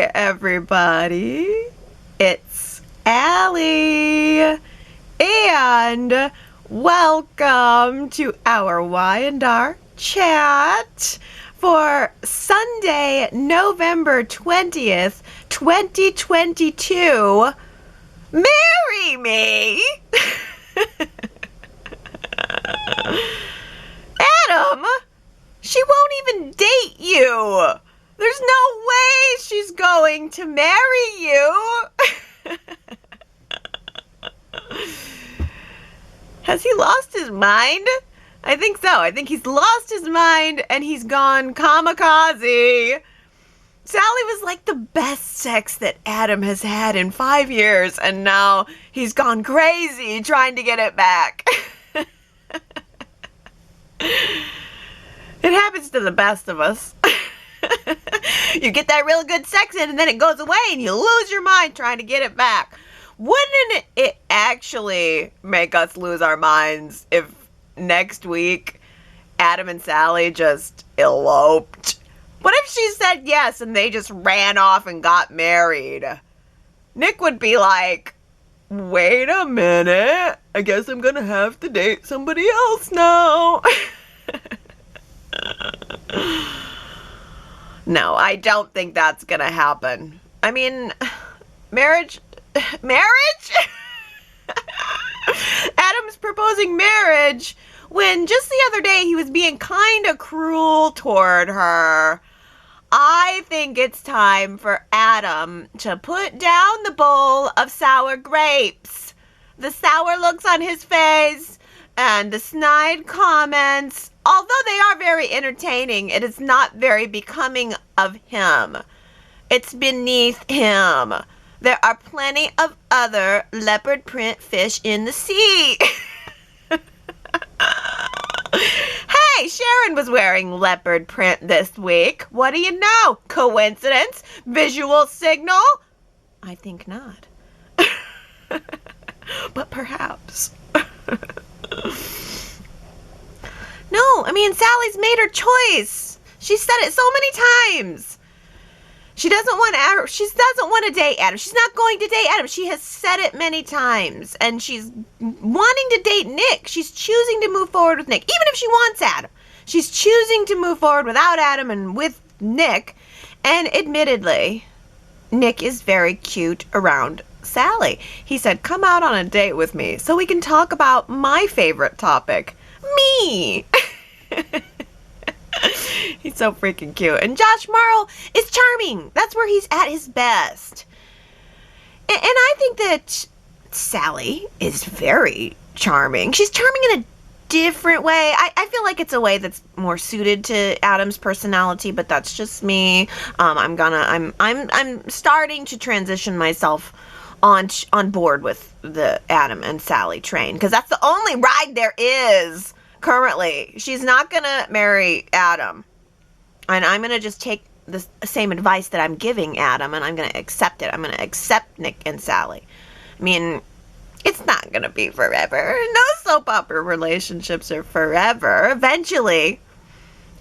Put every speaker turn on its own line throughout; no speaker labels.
Hi, everybody. It's Allie. And welcome to our Y&R Chat for Sunday, November 20th, 2022. Marry me! Adam, she won't even date you. There's no way she's going to marry you. Has he lost his mind? I think so. I think he's lost his mind and he's gone kamikaze. Sally was like the best sex that Adam has had in 5 years, and now he's gone crazy trying to get it back. It happens to the best of us. You get that real good sex in and then it goes away and you lose your mind trying to get it back. Wouldn't it actually make us lose our minds if next week Adam and Sally just eloped? What if she said yes and they just ran off and got married? Nick would be like, wait a minute, I guess I'm gonna have to date somebody else now. No, I don't think that's gonna happen. I mean, marriage? Adam's proposing marriage when just the other day he was being kind of cruel toward her. I think it's time for Adam to put down the bowl of sour grapes. The sour looks on his face and the snide comments, although they are very entertaining, it is not very becoming of him. It's beneath him. There are plenty of other leopard print fish in the sea. Hey, Sharon was wearing leopard print this week. What do you know? Coincidence? Visual signal? I think not. But perhaps. No, I mean, Sally's made her choice. She said it so many times. She doesn't want to date Adam. She's not going to date Adam. She has said it many times. And she's wanting to date Nick. She's choosing to move forward with Nick. Even if she wants Adam. She's choosing to move forward without Adam and with Nick. And admittedly, Nick is very cute around Sally. He said, come out on a date with me so we can talk about my favorite topic. Me. He's so freaking cute. And Josh Morrow is charming. That's where he's at his best. And I think that Sally is very charming. She's charming in a different way. I feel like it's a way that's more suited to Adam's personality, but that's just me. I'm starting to transition myself on board with the Adam and Sally train, because that's the only ride there is currently. She's not gonna marry Adam, and I'm gonna just take the same advice that I'm giving Adam and I'm gonna accept it. I'm gonna accept Nick and Sally. I mean, it's not gonna be forever. No soap opera relationships are forever. Eventually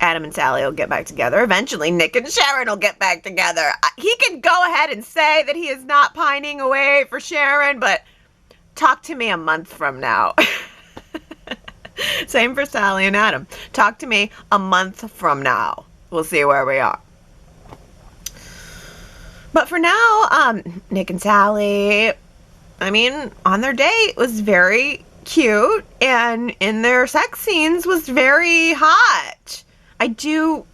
Adam and Sally will get back together. Eventually Nick and Sharon will get back together. He can go ahead and say that he is not pining away for Sharon, but talk to me a month from now. Same for Sally and Adam. Talk to me a month from now. We'll see where we are. But for now, Nick and Sally, I mean, on their date was very cute, and in their sex scenes was very hot. I do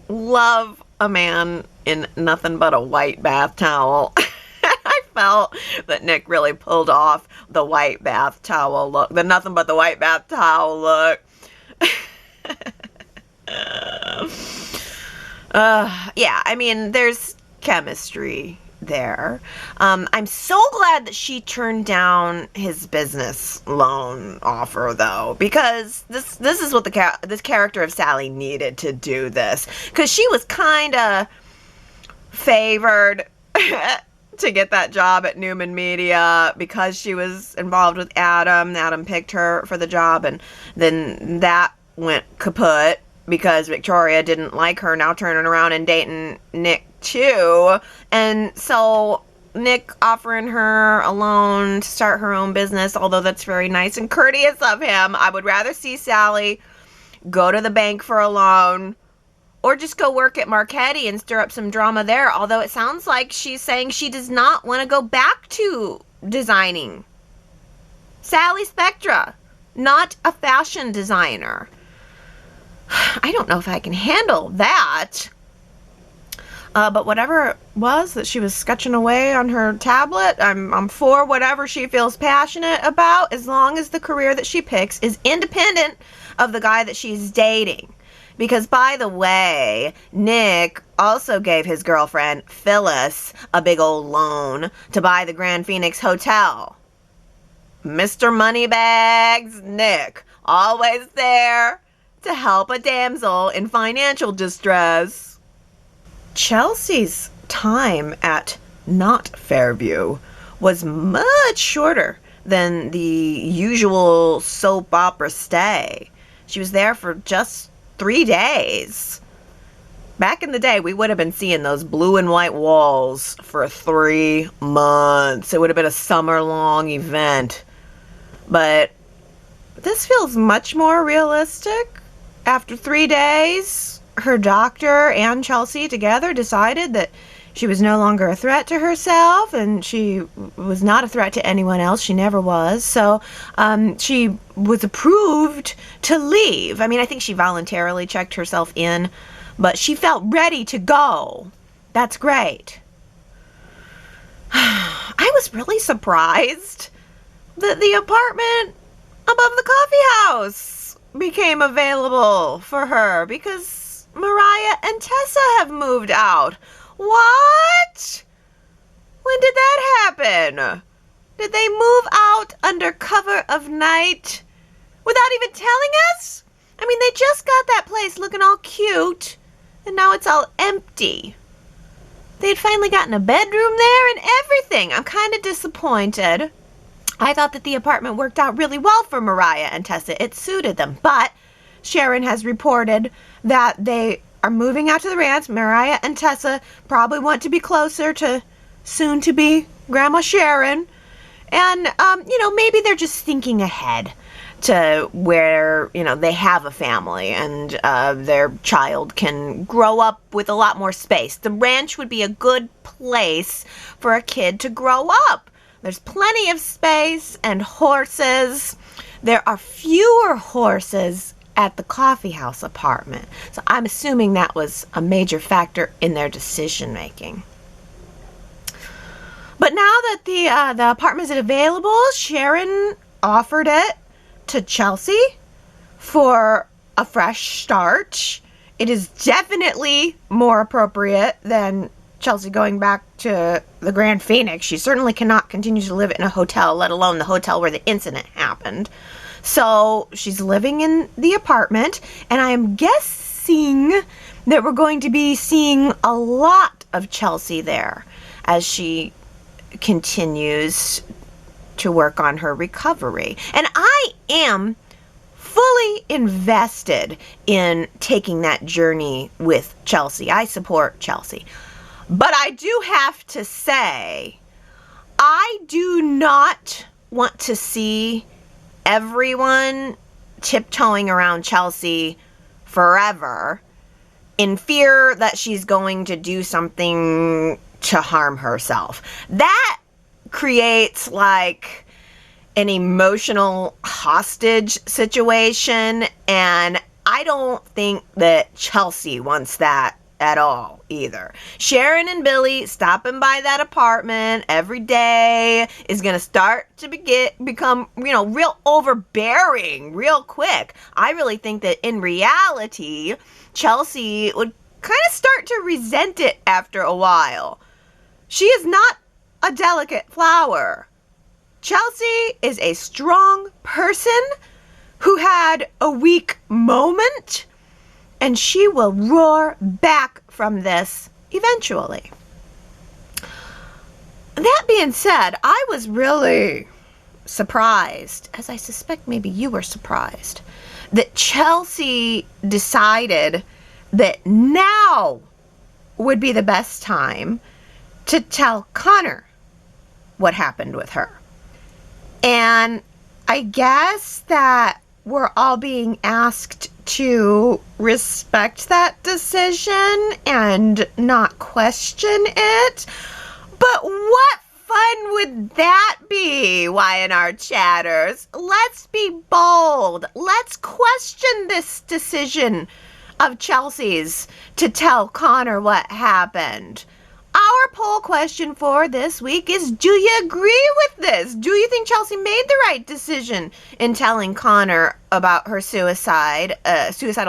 love a man in nothing but a white bath towel. I felt that Nick really pulled off the white bath towel look, the nothing but the white bath towel look. Yeah, I mean, there's chemistry there. I'm so glad that she turned down his business loan offer, though, because this is what this character of Sally needed to do this, because she was kind of favored to get that job at Newman Media because she was involved with Adam. Adam picked her for the job, and then that went kaput because Victoria didn't like her now turning around and dating Nick too. And so Nick offering her a loan to start her own business, although that's very nice and courteous of him. I would rather see Sally go to the bank for a loan or just go work at Marchetti and stir up some drama there, although it sounds like she's saying she does not want to go back to designing. Sally Spectra, not a fashion designer. I don't know if I can handle that. But whatever it was that she was sketching away on her tablet, I'm for whatever she feels passionate about, as long as the career that she picks is independent of the guy that she's dating. Because, by the way, Nick also gave his girlfriend, Phyllis, a big old loan to buy the Grand Phoenix Hotel. Mr. Moneybags Nick, always there to help a damsel in financial distress. Chelsea's time at Not Fairview was much shorter than the usual soap opera stay. She was there for just 3 days. Back in the day, we would have been seeing those blue and white walls for 3 months. It would have been a summer-long event. But this feels much more realistic. After 3 days, her doctor and Chelsea together decided that she was no longer a threat to herself, and she was not a threat to anyone else. She never was. So she was approved to leave. I mean, I think she voluntarily checked herself in, but she felt ready to go. That's great. I was really surprised that the apartment above the coffee house became available for her, because Mariah and Tessa have moved out. What? When did that happen? Did they move out under cover of night without even telling us? I mean, they just got that place looking all cute, and now it's all empty. They'd finally gotten a bedroom there and everything. I'm kind of disappointed. I thought that the apartment worked out really well for Mariah and Tessa. It suited them. But Sharon has reported that they are moving out to the ranch. Mariah and Tessa probably want to be closer to soon-to-be Grandma Sharon. And, maybe they're just thinking ahead to where, they have a family and their child can grow up with a lot more space. The ranch would be a good place for a kid to grow up. There's plenty of space and horses. There are fewer horses at the coffee house apartment. So I'm assuming that was a major factor in their decision making. But now that the apartment is available, Sharon offered it to Chelsea for a fresh start. It is definitely more appropriate than Chelsea going back to the Grand Phoenix. She certainly cannot continue to live in a hotel, let alone the hotel where the incident happened. So she's living in the apartment, and I am guessing that we're going to be seeing a lot of Chelsea there as she continues to work on her recovery. And I am fully invested in taking that journey with Chelsea. I support Chelsea. But I do have to say, I do not want to see everyone tiptoeing around Chelsea forever in fear that she's going to do something to harm herself. That creates like an emotional hostage situation, and I don't think that Chelsea wants that at all either. Sharon and Billy stopping by that apartment every day is going to start to become, real overbearing real quick. I really think that in reality, Chelsea would kind of start to resent it after a while. She is not a delicate flower. Chelsea is a strong person who had a weak moment, and she will roar back from this eventually. That being said, I was really surprised, as I suspect maybe you were surprised, that Chelsea decided that now would be the best time to tell Connor what happened with her. And I guess that we're all being asked to respect that decision and not question it. But what fun would that be, Y&R chatters? Let's be bold. Let's question this decision of Chelsea's to tell Connor what happened. Our poll question for this week is, do you agree with this? Do you think Chelsea made the right decision in telling Connor about her suicidal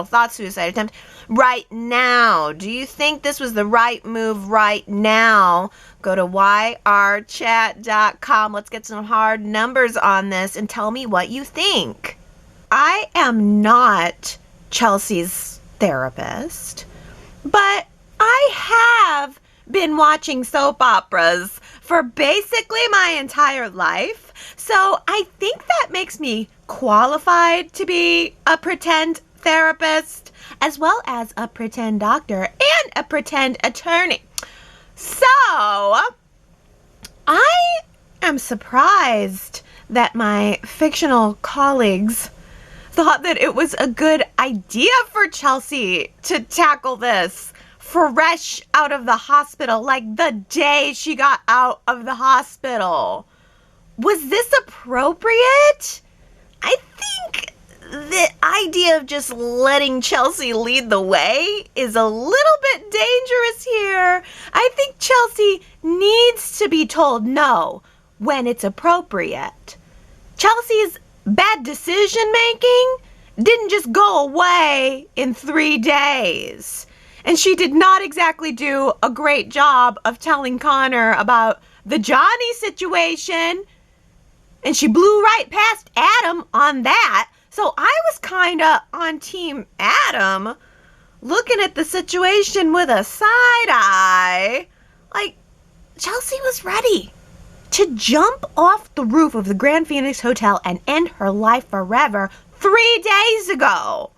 thoughts, suicide attempt right now? Do you think this was the right move right now? Go to yrchat.com. Let's get some hard numbers on this and tell me what you think. I am not Chelsea's therapist, but I have been watching soap operas for basically my entire life. So I think that makes me qualified to be a pretend therapist, as well as a pretend doctor and a pretend attorney. So I am surprised that my fictional colleagues thought that it was a good idea for Chelsea to tackle this fresh out of the hospital, like the day she got out of the hospital. Was this appropriate? I think the idea of just letting Chelsea lead the way is a little bit dangerous here. I think Chelsea needs to be told no when it's appropriate. Chelsea's bad decision making didn't just go away in 3 days. And she did not exactly do a great job of telling Connor about the Johnny situation. And she blew right past Adam on that. So I was kind of on Team Adam, looking at the situation with a side eye. Like, Chelsea was ready to jump off the roof of the Grand Phoenix Hotel and end her life forever 3 days ago.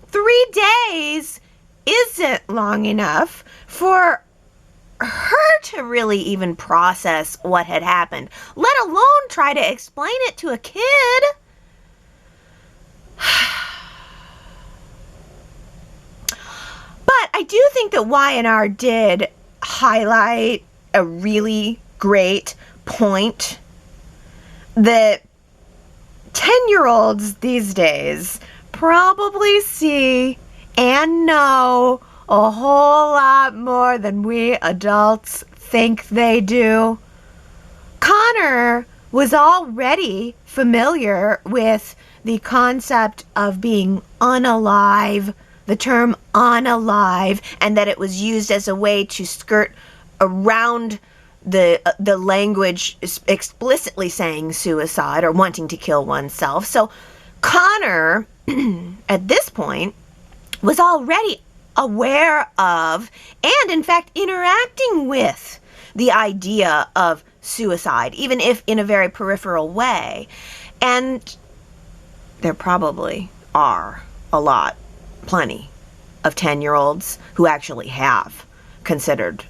3 days isn't long enough for her to really even process what had happened, let alone try to explain it to a kid. But I do think that Y&R did highlight a really great point that 10-year-olds these days probably see and know a whole lot more than we adults think they do. Connor was already familiar with the concept of being unalive, the term unalive, and that it was used as a way to skirt around the language explicitly saying suicide or wanting to kill oneself. So Connor, at this point, was already aware of and, in fact, interacting with the idea of suicide, even if in a very peripheral way. And there probably are plenty of 10-year-olds who actually have considered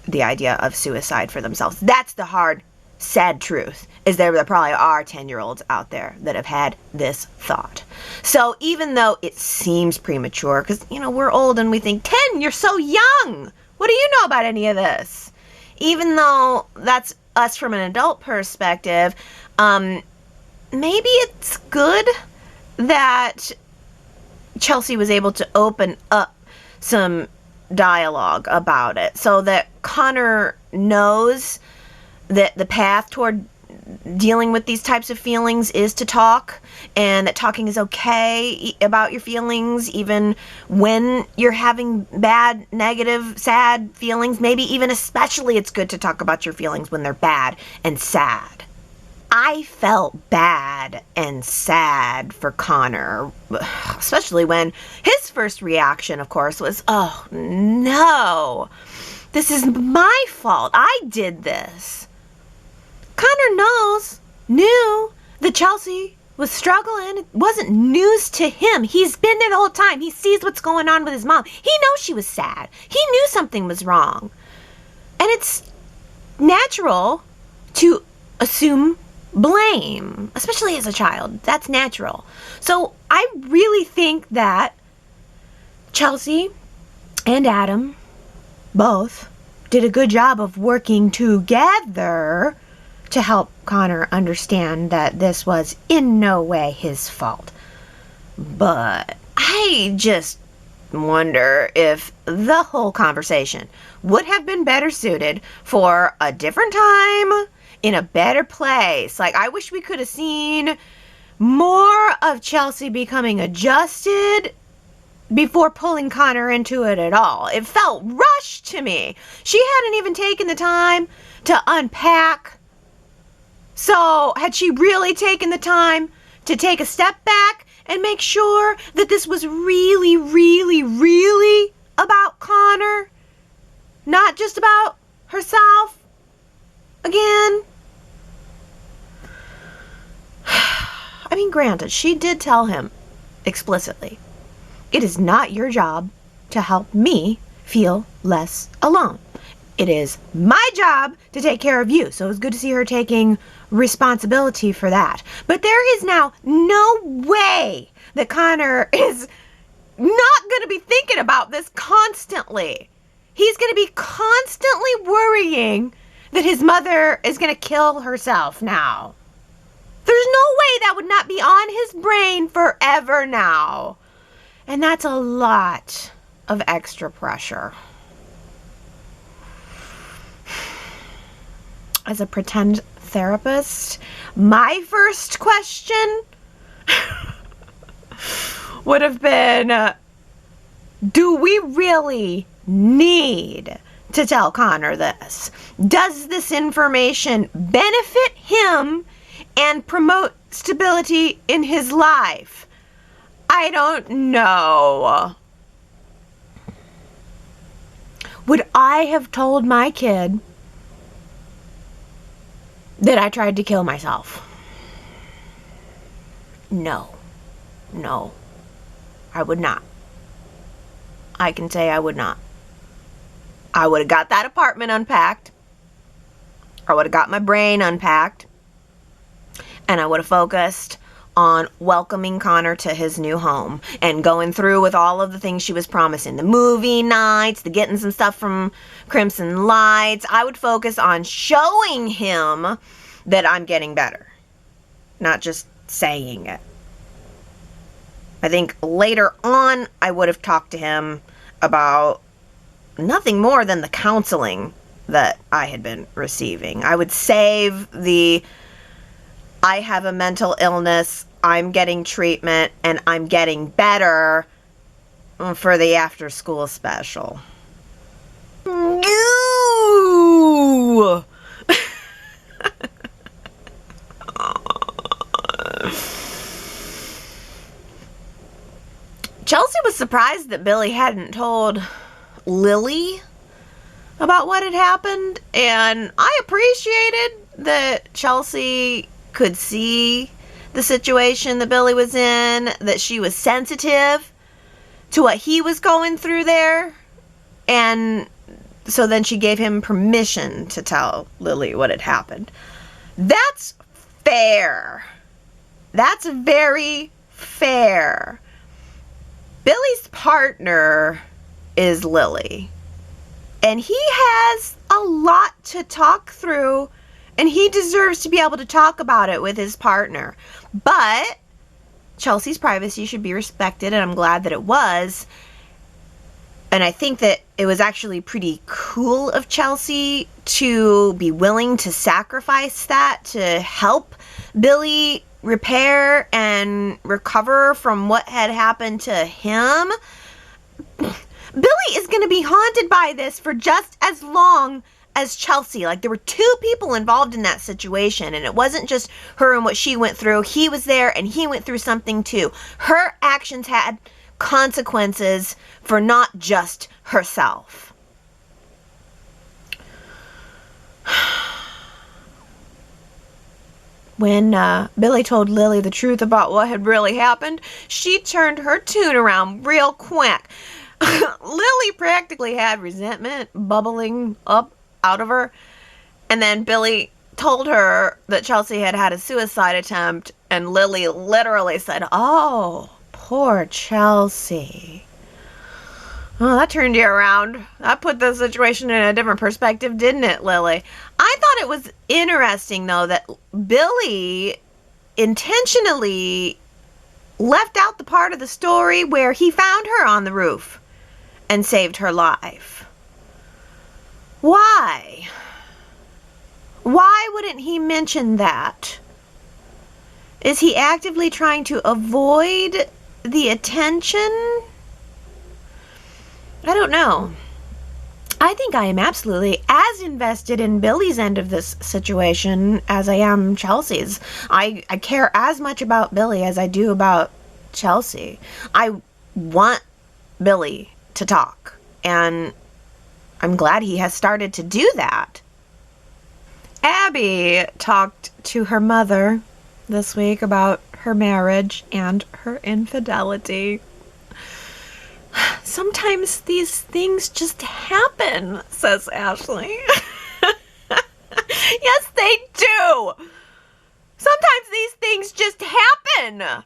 the idea of suicide for themselves. That's the hard, sad truth, is there probably are 10-year-olds out there that have had this thought. So even though it seems premature, because, we're old and we think, 10, you're so young. What do you know about any of this? Even though that's us from an adult perspective, maybe it's good that Chelsea was able to open up some dialogue about it so that Connor knows that the path toward dealing with these types of feelings is to talk, and that talking is okay about your feelings even when you're having bad, negative, sad feelings. Maybe even especially it's good to talk about your feelings when they're bad and sad. I felt bad and sad for Connor, especially when his first reaction, of course, was, oh no, this is my fault. I did this. Connor knew that Chelsea was struggling. It wasn't news to him. He's been there the whole time. He sees what's going on with his mom. He knows she was sad. He knew something was wrong. And it's natural to assume blame, especially as a child. That's natural. So I really think that Chelsea and Adam both did a good job of working together to help Connor understand that this was in no way his fault. But I just wonder if the whole conversation would have been better suited for a different time in a better place. Like, I wish we could have seen more of Chelsea becoming adjusted before pulling Connor into it at all. It felt rushed to me. She hadn't even taken the time to unpack. So had she really taken the time to take a step back and make sure that this was really, really, really about Connor? Not just about herself? Again? I mean, granted, she did tell him explicitly, it is not your job to help me feel less alone. It is my job to take care of you. So it was good to see her taking responsibility for that. But there is now no way that Connor is not going to be thinking about this constantly. He's going to be constantly worrying that his mother is going to kill herself now. There's no way that would not be on his brain forever now. And that's a lot of extra pressure. As a pretend therapist, my first question would have been, do we really need to tell Connor this? Does this information benefit him and promote stability in his life? I don't know. Would I have told my kid that I tried to kill myself? No. No. I would not. I can say I would not. I would have got that apartment unpacked. I would have got my brain unpacked. And I would have focused on welcoming Connor to his new home and going through with all of the things she was promising. The movie nights, the getting some stuff from Crimson Lights. I would focus on showing him that I'm getting better, not just saying it. I think later on I would have talked to him about nothing more than the counseling that I had been receiving. I would save the I have a mental illness, I'm getting treatment, and I'm getting better for the after school special. Ooh. Chelsea was surprised that Billy hadn't told Lily about what had happened, and I appreciated that Chelsea could see the situation that Billy was in, that she was sensitive to what he was going through there, and so then she gave him permission to tell Lily what had happened. That's fair. That's very fair. Billy's partner is Lily, and he has a lot to talk through, and he deserves to be able to talk about it with his partner. But Chelsea's privacy should be respected, and I'm glad that it was. And I think that it was actually pretty cool of Chelsea to be willing to sacrifice that to help Billy repair and recover from what had happened to him. Billy is going to be haunted by this for just as long as Chelsea. Like, there were two people involved in that situation, and it wasn't just her and what she went through. He was there, and he went through something too. Her actions had consequences for not just herself. When Billy told Lily the truth about what had really happened, she turned her tune around real quick. Lily practically had resentment bubbling up out of her. And then Billy told her that Chelsea had had a suicide attempt, and Lily literally said, "Oh, poor Chelsea." Oh, that turned you around. That put the situation in a different perspective, didn't it, Lily? I thought it was interesting, though, that Billy intentionally left out the part of the story where he found her on the roof and saved her life. Why? Why wouldn't he mention that? Is he actively trying to avoid the attention? I don't know. I think I am absolutely as invested in Billy's end of this situation as I am Chelsea's. I care as much about Billy as I do about Chelsea. I want Billy to talk, and I'm glad he has started to do that. Abby talked to her mother this week about her marriage and her infidelity. Sometimes these things just happen, says Ashley. Yes, they do. Sometimes these things just happen.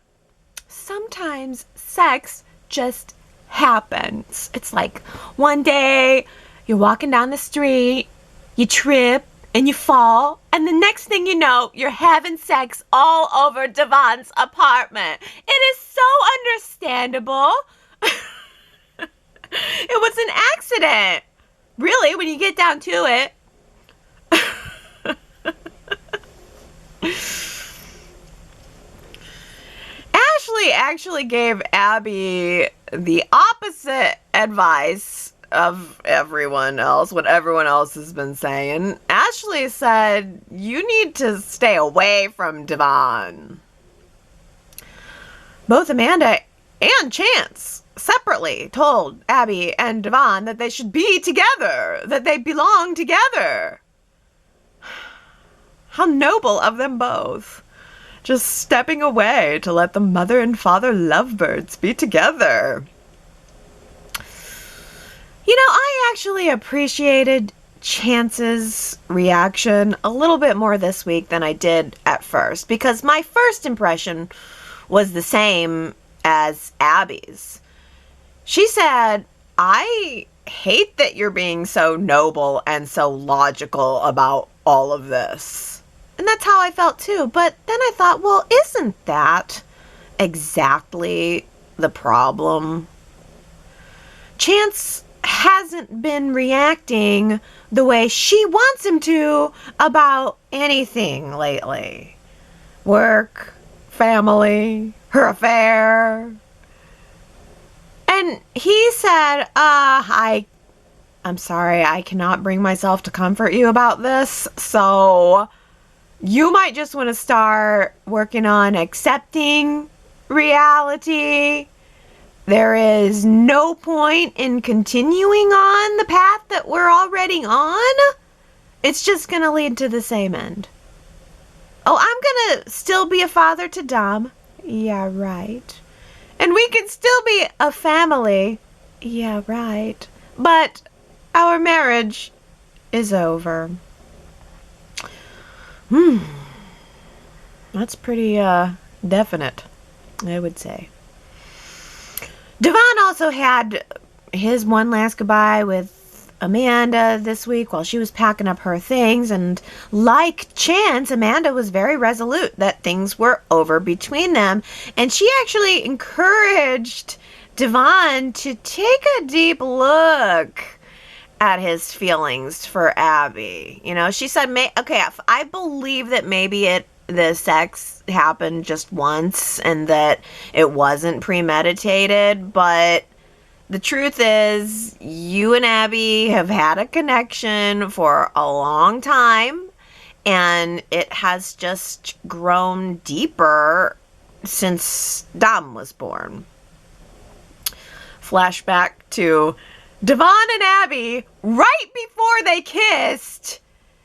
Sometimes sex just happens. It's like one day you're walking down the street, you trip, and you fall, and the next thing you know, you're having sex all over Devon's apartment. It is so understandable. It was an accident. Really, when you get down to it. Ashley actually gave Abby the opposite advice of everyone else, what everyone else has been saying. Ashley said, you need to stay away from Devon. Both Amanda and Chance separately told Abby and Devon that they should be together, that they belong together. How noble of them both. Just stepping away to let the mother and father lovebirds be together. You know, I actually appreciated Chance's reaction a little bit more this week than I did at first, because my first impression was the same as Abby's. She said, I hate that you're being so noble and so logical about all of this. And that's how I felt too. But then I thought, well, isn't that exactly the problem? Chance hasn't been reacting the way she wants him to about anything lately. Work, family, her affair. And he said, I'm sorry, I cannot bring myself to comfort you about this, so you might just want to start working on accepting reality. There is no point in continuing on the path that we're already on. It's just going to lead to the same end. Oh, I'm going to still be a father to Dom. Yeah, right. And we can still be a family. Yeah, right. But our marriage is over. That's pretty definite, I would say. Devon also had his one last goodbye with Amanda this week while she was packing up her things, and like Chance, Amanda was very resolute that things were over between them, and she actually encouraged Devon to take a deep look at his feelings for Abby. You know, she said, okay, I believe that maybe the sex happened just once and that it wasn't premeditated, but the truth is you and Abby have had a connection for a long time, and it has just grown deeper since Dom was born. Flashback to Devon and Abby right before they kissed.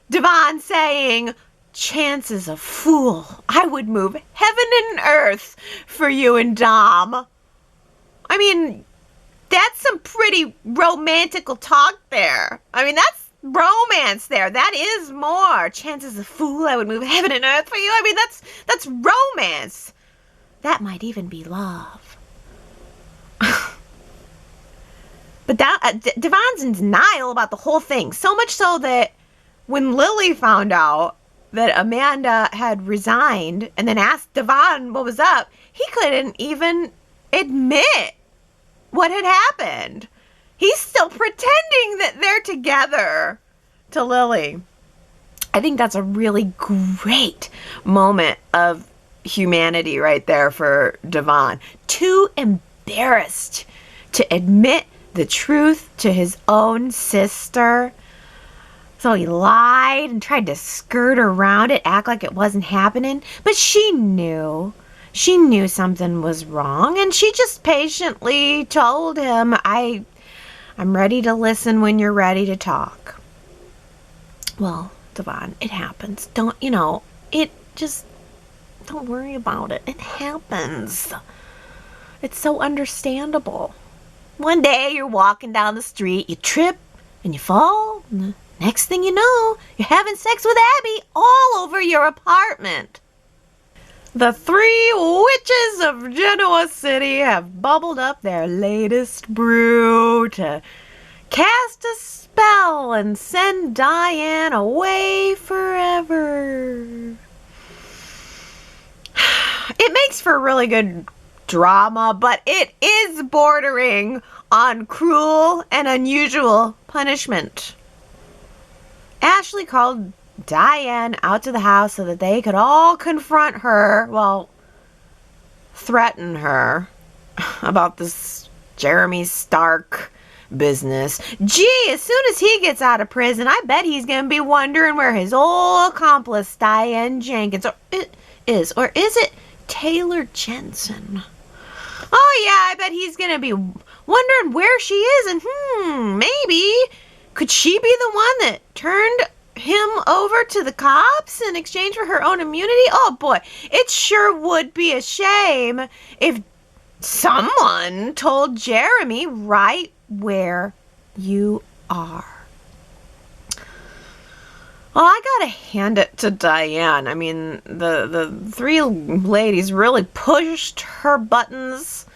Devon saying, Chance is a fool. I would move heaven and earth for you and Dom. I mean, that's some pretty romantical talk there. I mean, that's romance there. That is more. Chance is a fool. I would move heaven and earth for you. I mean, that's romance. That might even be love. But Devon's in denial about the whole thing. So much so that when Lily found out that Amanda had resigned and then asked Devon what was up, he couldn't even admit what had happened. He's still pretending that they're together to Lily. I think that's a really great moment of humanity right there for Devon. Too embarrassed to admit the truth to his own sister. So he lied and tried to skirt around it, act like it wasn't happening. But she knew. She knew something was wrong, and she just patiently told him, I'm ready to listen when you're ready to talk. Well, Devon, it happens. Don't worry about it. It happens. It's so understandable. One day you're walking down the street, you trip and you fall, and the next thing you know, you're having sex with Abby all over your apartment. The three witches of Genoa City have bubbled up their latest brew to cast a spell and send Diane away forever. It makes for really good drama, but it is bordering on cruel and unusual punishment. Ashley called Diane out to the house so that they could all confront her, threaten her about this Jeremy Stark business. Gee, as soon as he gets out of prison, I bet he's going to be wondering where his old accomplice Diane Jenkins or is it Taylor Jensen? Oh yeah, I bet he's going to be wondering where she is, and maybe could she be the one that turned him over to the cops in exchange for her own immunity? Oh boy, it sure would be a shame if someone told Jeremy right where you are. Well, I gotta hand it to Diane. I mean, the three ladies really pushed her buttons,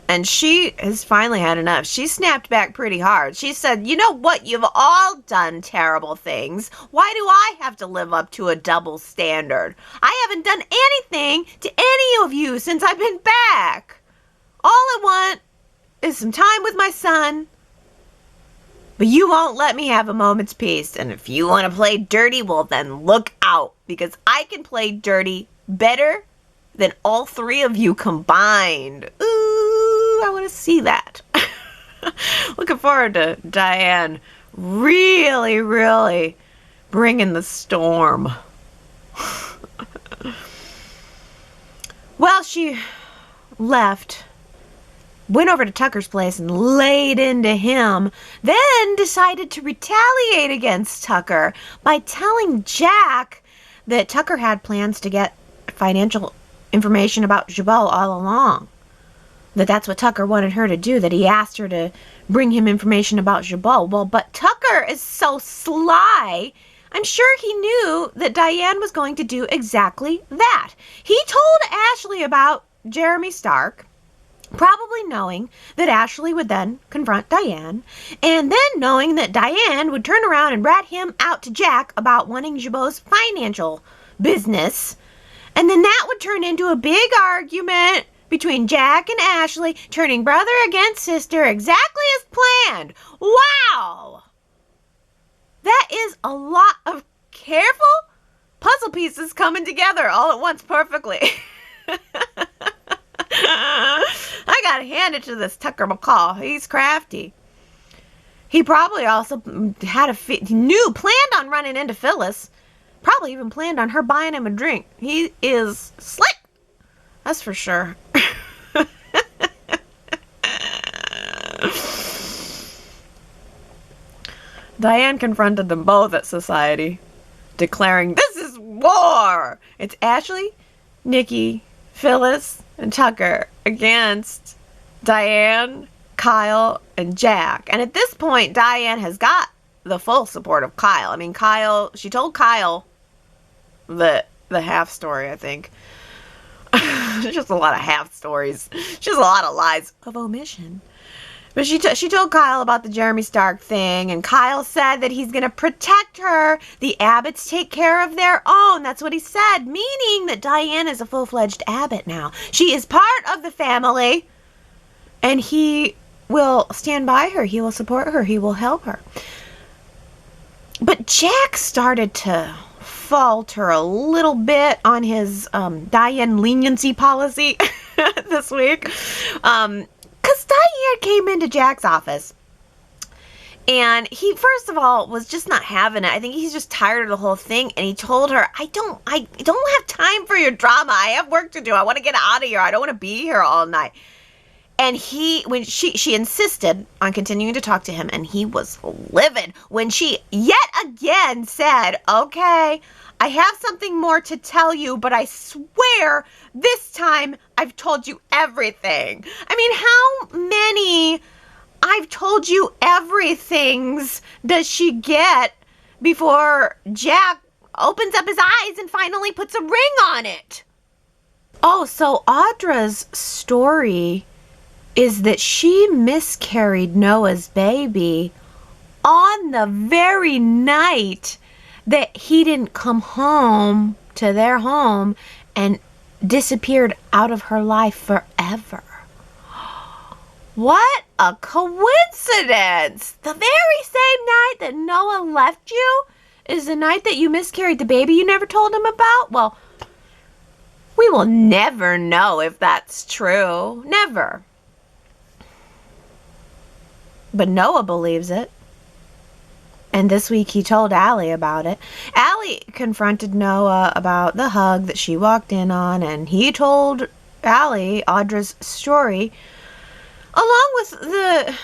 and she has finally had enough. She snapped back pretty hard. She said, you know what? You've all done terrible things. Why do I have to live up to a double standard? I haven't done anything to any of you since I've been back. All I want is some time with my son. But you won't let me have a moment's peace. And if you want to play dirty, well, then look out. Because I can play dirty better than all three of you combined. Ooh, I want to see that. Looking forward to Diane really, really bringing the storm. Well, she left, went over to Tucker's place and laid into him, then decided to retaliate against Tucker by telling Jack that Tucker had plans to get financial information about Jabot all along. That's what Tucker wanted her to do, that he asked her to bring him information about Jabot. Well, but Tucker is so sly, I'm sure he knew that Diane was going to do exactly that. He told Ashley about Jeremy Stark, probably knowing that Ashley would then confront Diane, and then knowing that Diane would turn around and rat him out to Jack about wanting Jabot's financial business, and then that would turn into a big argument between Jack and Ashley, turning brother against sister exactly as planned. Wow! That is a lot of careful puzzle pieces coming together all at once perfectly. I gotta hand it to this Tucker McCall. He's crafty. He probably also planned on running into Phyllis. Probably even planned on her buying him a drink. He is slick. That's for sure. Diane confronted them both at society, declaring, "This is war. It's Ashley, Nikki, Phyllis, and Tucker against Diane, Kyle, and Jack. And at this point, Diane has got the full support of Kyle. I mean, she told Kyle the half story, I think. There's just a lot of half stories. Just a lot of lies of omission. But she told Kyle about the Jeremy Stark thing, and Kyle said that he's going to protect her. The Abbotts take care of their own. That's what he said, meaning that Diane is a full-fledged Abbott now. She is part of the family, and he will stand by her. He will support her. He will help her. But Jack started to falter a little bit on his Diane leniency policy this week. Because Diane came into Jack's office, and he, first of all, was just not having it. I think he's just tired of the whole thing, and he told her, I don't have time for your drama. I have work to do. I want to get out of here. I don't want to be here all night. And when she insisted on continuing to talk to him, and he was livid when she yet again said, okay, I have something more to tell you, but I swear this time I've told you everything. I mean, how many I've told you everythings does she get before Jack opens up his eyes and finally puts a ring on it? Oh, so Audra's story is that she miscarried Noah's baby on the very night that he didn't come home to their home and disappeared out of her life forever. What a coincidence! The very same night that Noah left you is the night that you miscarried the baby you never told him about? Well, we will never know if that's true. Never. But Noah believes it. And this week he told Allie about it. Allie confronted Noah about the hug that she walked in on, and he told Allie Audra's story, along with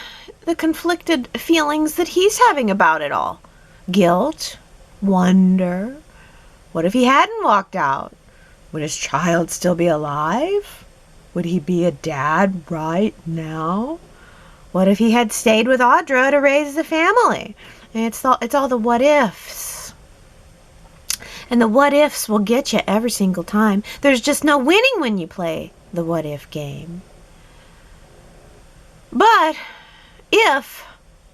the conflicted feelings that he's having about it all. Guilt, wonder. What if he hadn't walked out? Would his child still be alive? Would he be a dad right now? What if he had stayed with Audra to raise the family? And it's all the what ifs. And the what ifs will get you every single time. There's just no winning when you play the what if game. But if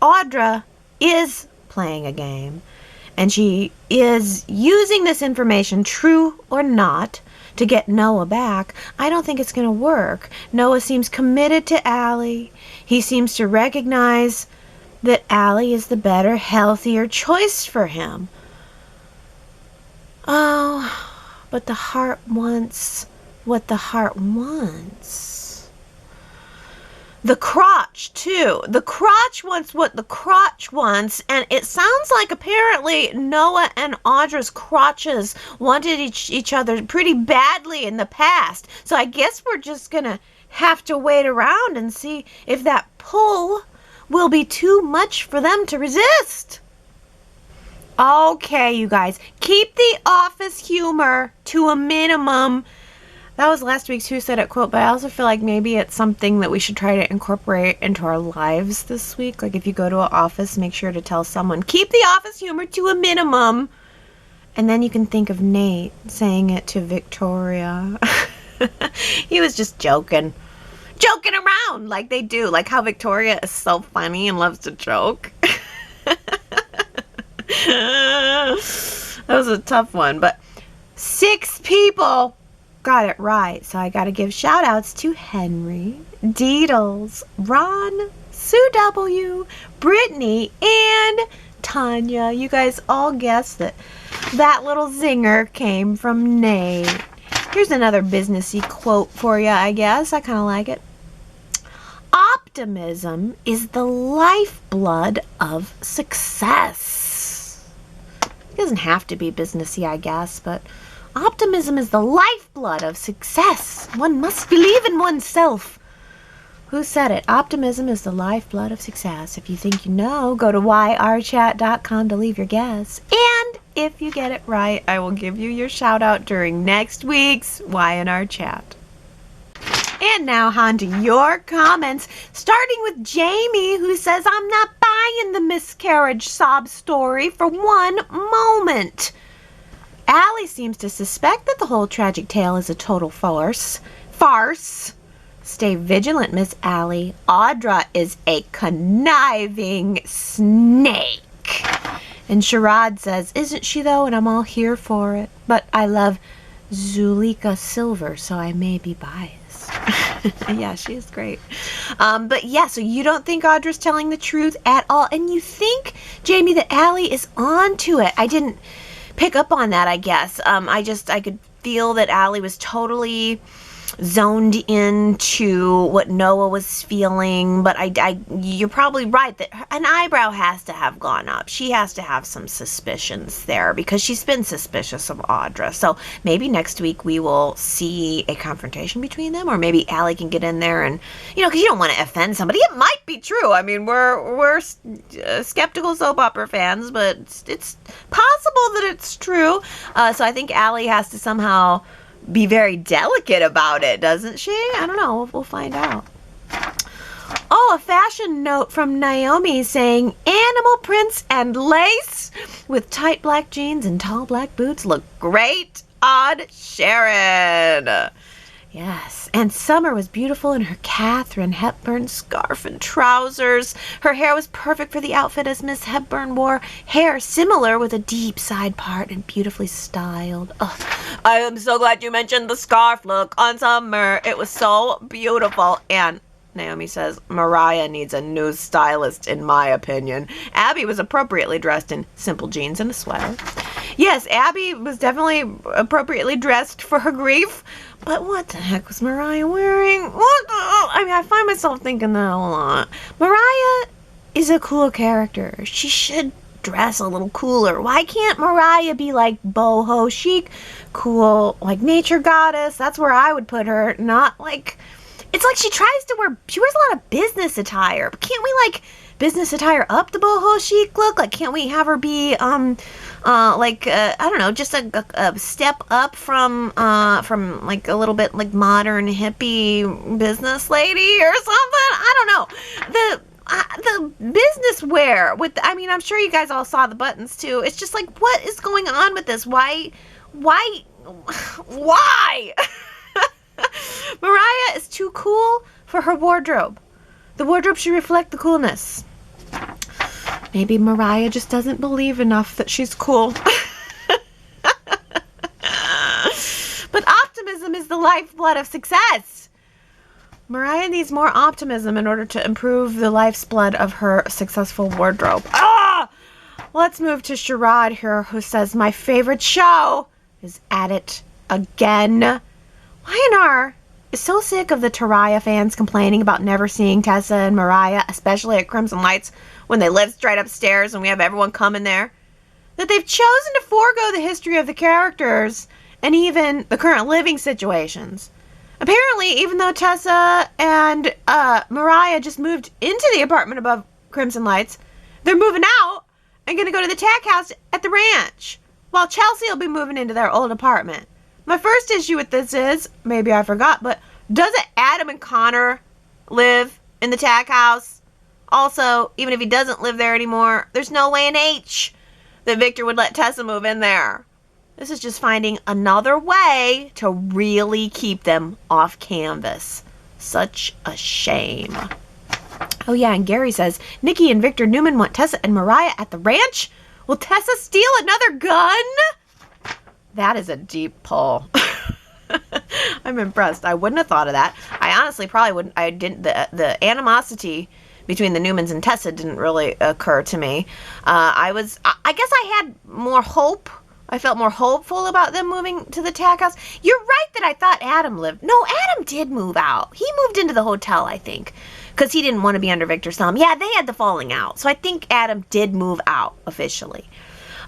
Audra is playing a game, and she is using this information, true or not, to get Noah back, I don't think it's going to work. Noah seems committed to Allie. He seems to recognize that Allie is the better, healthier choice for him. Oh, but the heart wants what the heart wants. The crotch, too. The crotch wants what the crotch wants, and it sounds like apparently Noah and Audra's crotches wanted each other pretty badly in the past. So I guess we're just going to have to wait around and see if that pull will be too much for them to resist. Okay, you guys, keep the office humor to a minimum. That was last week's Who Said It quote, but I also feel like maybe it's something that we should try to incorporate into our lives this week. Like if you go to an office, make sure to tell someone, keep the office humor to a minimum. And then you can think of Nate saying it to Victoria. He was just joking around like they do, like how Victoria is so funny and loves to joke. That was a tough one, but 6 people got it right, so I gotta give shout outs to Henry, Deedles, Ron, Sue W, Brittany, and Tanya. You guys all guessed that little zinger came from Nate. Here's another businessy quote for you, I guess. I kind of like it. Optimism is the lifeblood of success. It doesn't have to be businessy, I guess, but optimism is the lifeblood of success. One must believe in oneself. Who said it? Optimism is the lifeblood of success. If you think you know, go to yrchat.com to leave your guess. And if you get it right, I will give you your shout out during next week's Y&R Chat. And now on to your comments, starting with Jamie, who says, I'm not buying the miscarriage sob story for one moment. Allie seems to suspect that the whole tragic tale is a total farce. Stay vigilant, Miss Allie. Audra is a conniving snake. And Sherrod says, isn't she though? And I'm all here for it. But I love Zulika Silver, so I may be biased. Yeah, she is great. But yeah, so you don't think Audra's telling the truth at all. And you think, Jamie, that Allie is on to it. I didn't pick up on that, I guess. I could feel that Allie was totally zoned into what Noah was feeling, but you're probably right that an eyebrow has to have gone up. She has to have some suspicions there because she's been suspicious of Audra. So maybe next week we will see a confrontation between them, or maybe Allie can get in there and, because you don't want to offend somebody. It might be true. I mean, we're skeptical soap opera fans, but it's possible that it's true. So I think Allie has to somehow be very delicate about it, doesn't she? I don't know. We'll find out. Oh, a fashion note from Naomi saying, animal prints and lace with tight black jeans and tall black boots look great on Sharon. Yes, and Summer was beautiful in her Katharine Hepburn scarf and trousers. Her hair was perfect for the outfit as Miss Hepburn wore hair similar with a deep side part and beautifully styled. Oh, I am so glad you mentioned the scarf look on Summer. It was so beautiful. And Naomi says, Mariah needs a new stylist, in my opinion. Abby was appropriately dressed in simple jeans and a sweater. Yes, Abby was definitely appropriately dressed for her grief. But what the heck was Mariah wearing? I find myself thinking that a lot. Mariah is a cool character. She should dress a little cooler. Why can't Mariah be like boho chic, cool, like nature goddess? That's where I would put her. Not like... It's like she wears a lot of business attire. But can't we like business attire up the boho chic look? Like, can't we have her be, I don't know, just a step up from like a little bit like modern hippie business lady or something? I don't know. The business wear with, I'm sure you guys all saw the buttons too. It's just like, what is going on with this? Why? Mariah is too cool for her wardrobe. The wardrobe should reflect the coolness. Maybe Mariah just doesn't believe enough that she's cool. But optimism is the lifeblood of success. Mariah needs more optimism in order to improve the lifeblood of her successful wardrobe. Let's move to Sherrod here, who says, my favorite show is At It Again. Y&R is so sick of the Taraya fans complaining about never seeing Tessa and Mariah, especially at Crimson Lights when they live straight upstairs and we have everyone coming there, that they've chosen to forego the history of the characters and even the current living situations. Apparently, even though Tessa and Mariah just moved into the apartment above Crimson Lights, they're moving out and going to go to the tack house at the ranch, while Chelsea will be moving into their old apartment. My first issue with this is, maybe I forgot, but doesn't Adam and Connor live in the tack house? Also, even if he doesn't live there anymore, there's no way in H that Victor would let Tessa move in there. This is just finding another way to really keep them off canvas. Such a shame. Oh yeah, and Gary says, Nikki and Victor Newman want Tessa and Mariah at the ranch? Will Tessa steal another gun? That is a deep pull. I'm impressed. I wouldn't have thought of that. I honestly probably wouldn't. I didn't. The animosity between the Newmans and Tessa didn't really occur to me. I guess I had more hope. I felt more hopeful about them moving to the tack house. You're right that I thought Adam lived. No, Adam did move out. He moved into the hotel, I think, because he didn't want to be under Victor's thumb. Yeah, they had the falling out. So I think Adam did move out officially.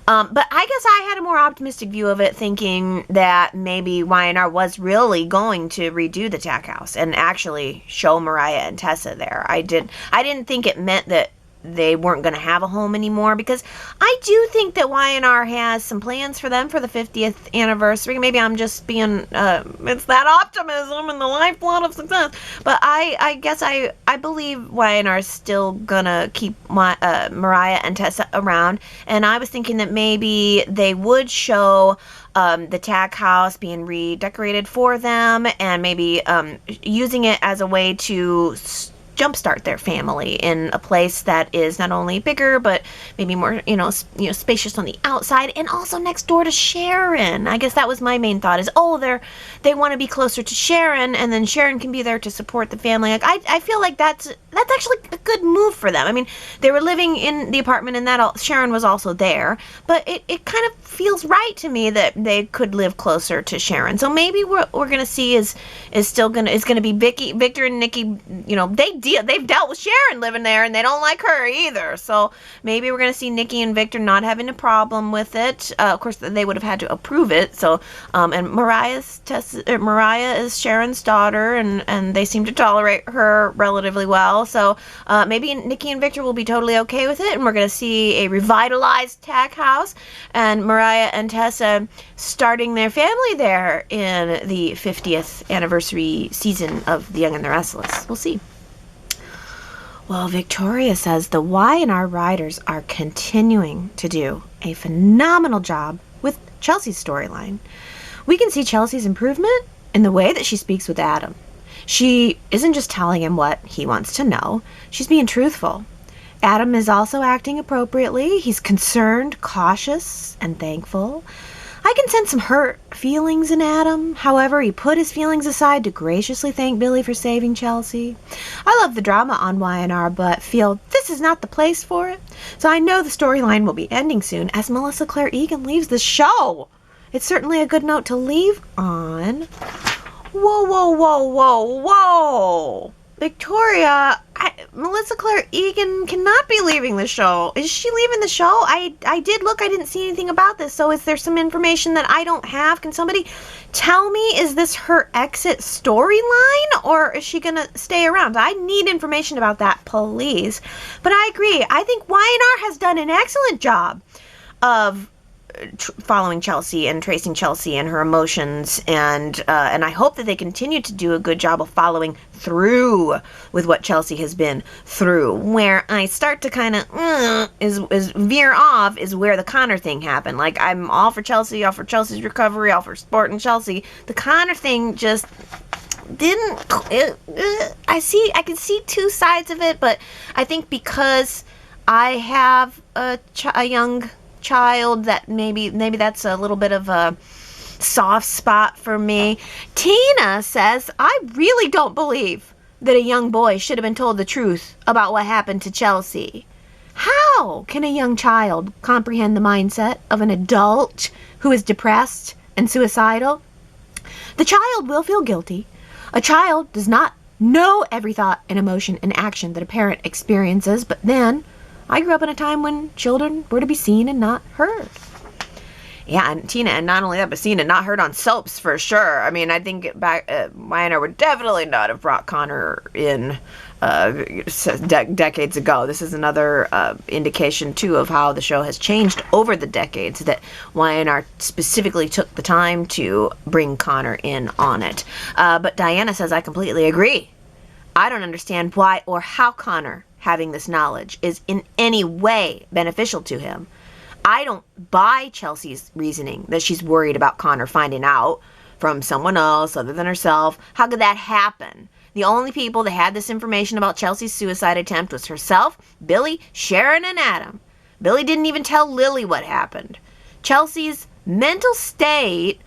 But I guess I had a more optimistic view of it, thinking that maybe Y&R was really going to redo the tack house and actually show Mariah and Tessa there. I didn't think it meant that they weren't going to have a home anymore, because I do think that Y&R has some plans for them for the 50th anniversary. Maybe I'm just being, it's that optimism and the lifeblood of success. But I guess I believe Y&R is still going to keep Mariah and Tessa around. And I was thinking that maybe they would show the tag house being redecorated for them, and maybe using it as a way to jumpstart their family in a place that is not only bigger, but maybe more, spacious on the outside, and also next door to Sharon. I guess that was my main thought, is, they want to be closer to Sharon, and then Sharon can be there to support the family. Like, I feel like that's actually a good move for them. I mean, they were living in the apartment, and Sharon was also there, but it kind of feels right to me that they could live closer to Sharon. So maybe what we're gonna see is gonna be Victor and Nikki. They've dealt with Sharon living there, and they don't like her either. So maybe we're gonna see Nikki and Victor not having a problem with it. Of course, they would have had to approve it. So and Mariah is Sharon's daughter, and they seem to tolerate her relatively well. So maybe Nikki and Victor will be totally okay with it, and we're gonna see a revitalized tag house, and Mariah and Tessa starting their family there in the 50th anniversary season of The Young and the Restless. We'll see. Well, Victoria says the Y&R writers are continuing to do a phenomenal job with Chelsea's storyline. We can see Chelsea's improvement in the way that she speaks with Adam. She isn't just telling him what he wants to know. She's being truthful. Adam is also acting appropriately. He's concerned, cautious, and thankful. I can sense some hurt feelings in Adam. However, he put his feelings aside to graciously thank Billy for saving Chelsea. I love the drama on Y&R, but feel this is not the place for it. So I know the storyline will be ending soon as Melissa Claire Egan leaves the show. It's certainly a good note to leave on. Whoa, whoa, whoa, whoa, whoa. Victoria, Melissa Claire Egan cannot be leaving the show. Is she leaving the show? I did look. I didn't see anything about this. So is there some information that I don't have? Can somebody tell me, is this her exit storyline, or is she going to stay around? I need information about that, please. But I agree. I think Y&R has done an excellent job of following Chelsea and tracing Chelsea and her emotions, and I hope that they continue to do a good job of following through with what Chelsea has been through. Where I start to kind of is veer off is where the Connor thing happened. Like, I'm all for Chelsea, all for Chelsea's recovery, all for sport and Chelsea. The Connor thing just didn't. I can see two sides of it, but I think because I have a young child, that maybe that's a little bit of a soft spot for me. Tina says, I really don't believe that a young boy should have been told the truth about what happened to Chelsea. How can a young child comprehend the mindset of an adult who is depressed and suicidal? The child will feel guilty. A child does not know every thought and emotion and action that a parent experiences, but then I grew up in a time when children were to be seen and not heard. Yeah, and Tina, and not only that, but seen and not heard on soaps for sure. I mean, I think Y&R would definitely not have brought Connor in decades ago. This is another indication, too, of how the show has changed over the decades, that Y&R specifically took the time to bring Connor in on it. But Diana says, I completely agree. I don't understand why or how Connor having this knowledge is in any way beneficial to him. I don't buy Chelsea's reasoning that she's worried about Connor finding out from someone else other than herself. How could that happen? The only people that had this information about Chelsea's suicide attempt was herself, Billy, Sharon, and Adam. Billy didn't even tell Lily what happened. Chelsea's mental state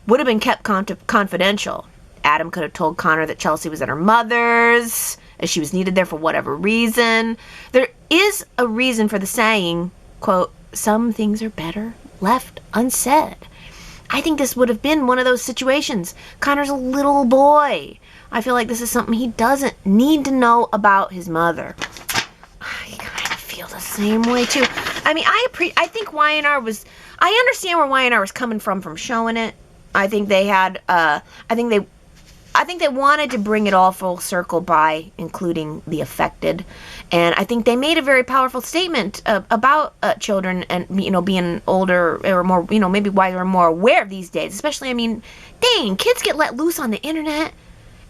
would have been kept confidential. Adam could have told Connor that Chelsea was at her mother's, as she was needed there for whatever reason. There is a reason for the saying, quote, some things are better left unsaid. I think this would have been one of those situations. Connor's a little boy. I feel like this is something he doesn't need to know about his mother. I kind of feel the same way, too. I mean, I think Y&R was... I understand where Y&R was coming from showing it. I think they had... I think they wanted to bring it all full circle by including the affected. And I think they made a very powerful statement about children and, being older or more, maybe wiser or more aware these days. Especially, dang, kids get let loose on the internet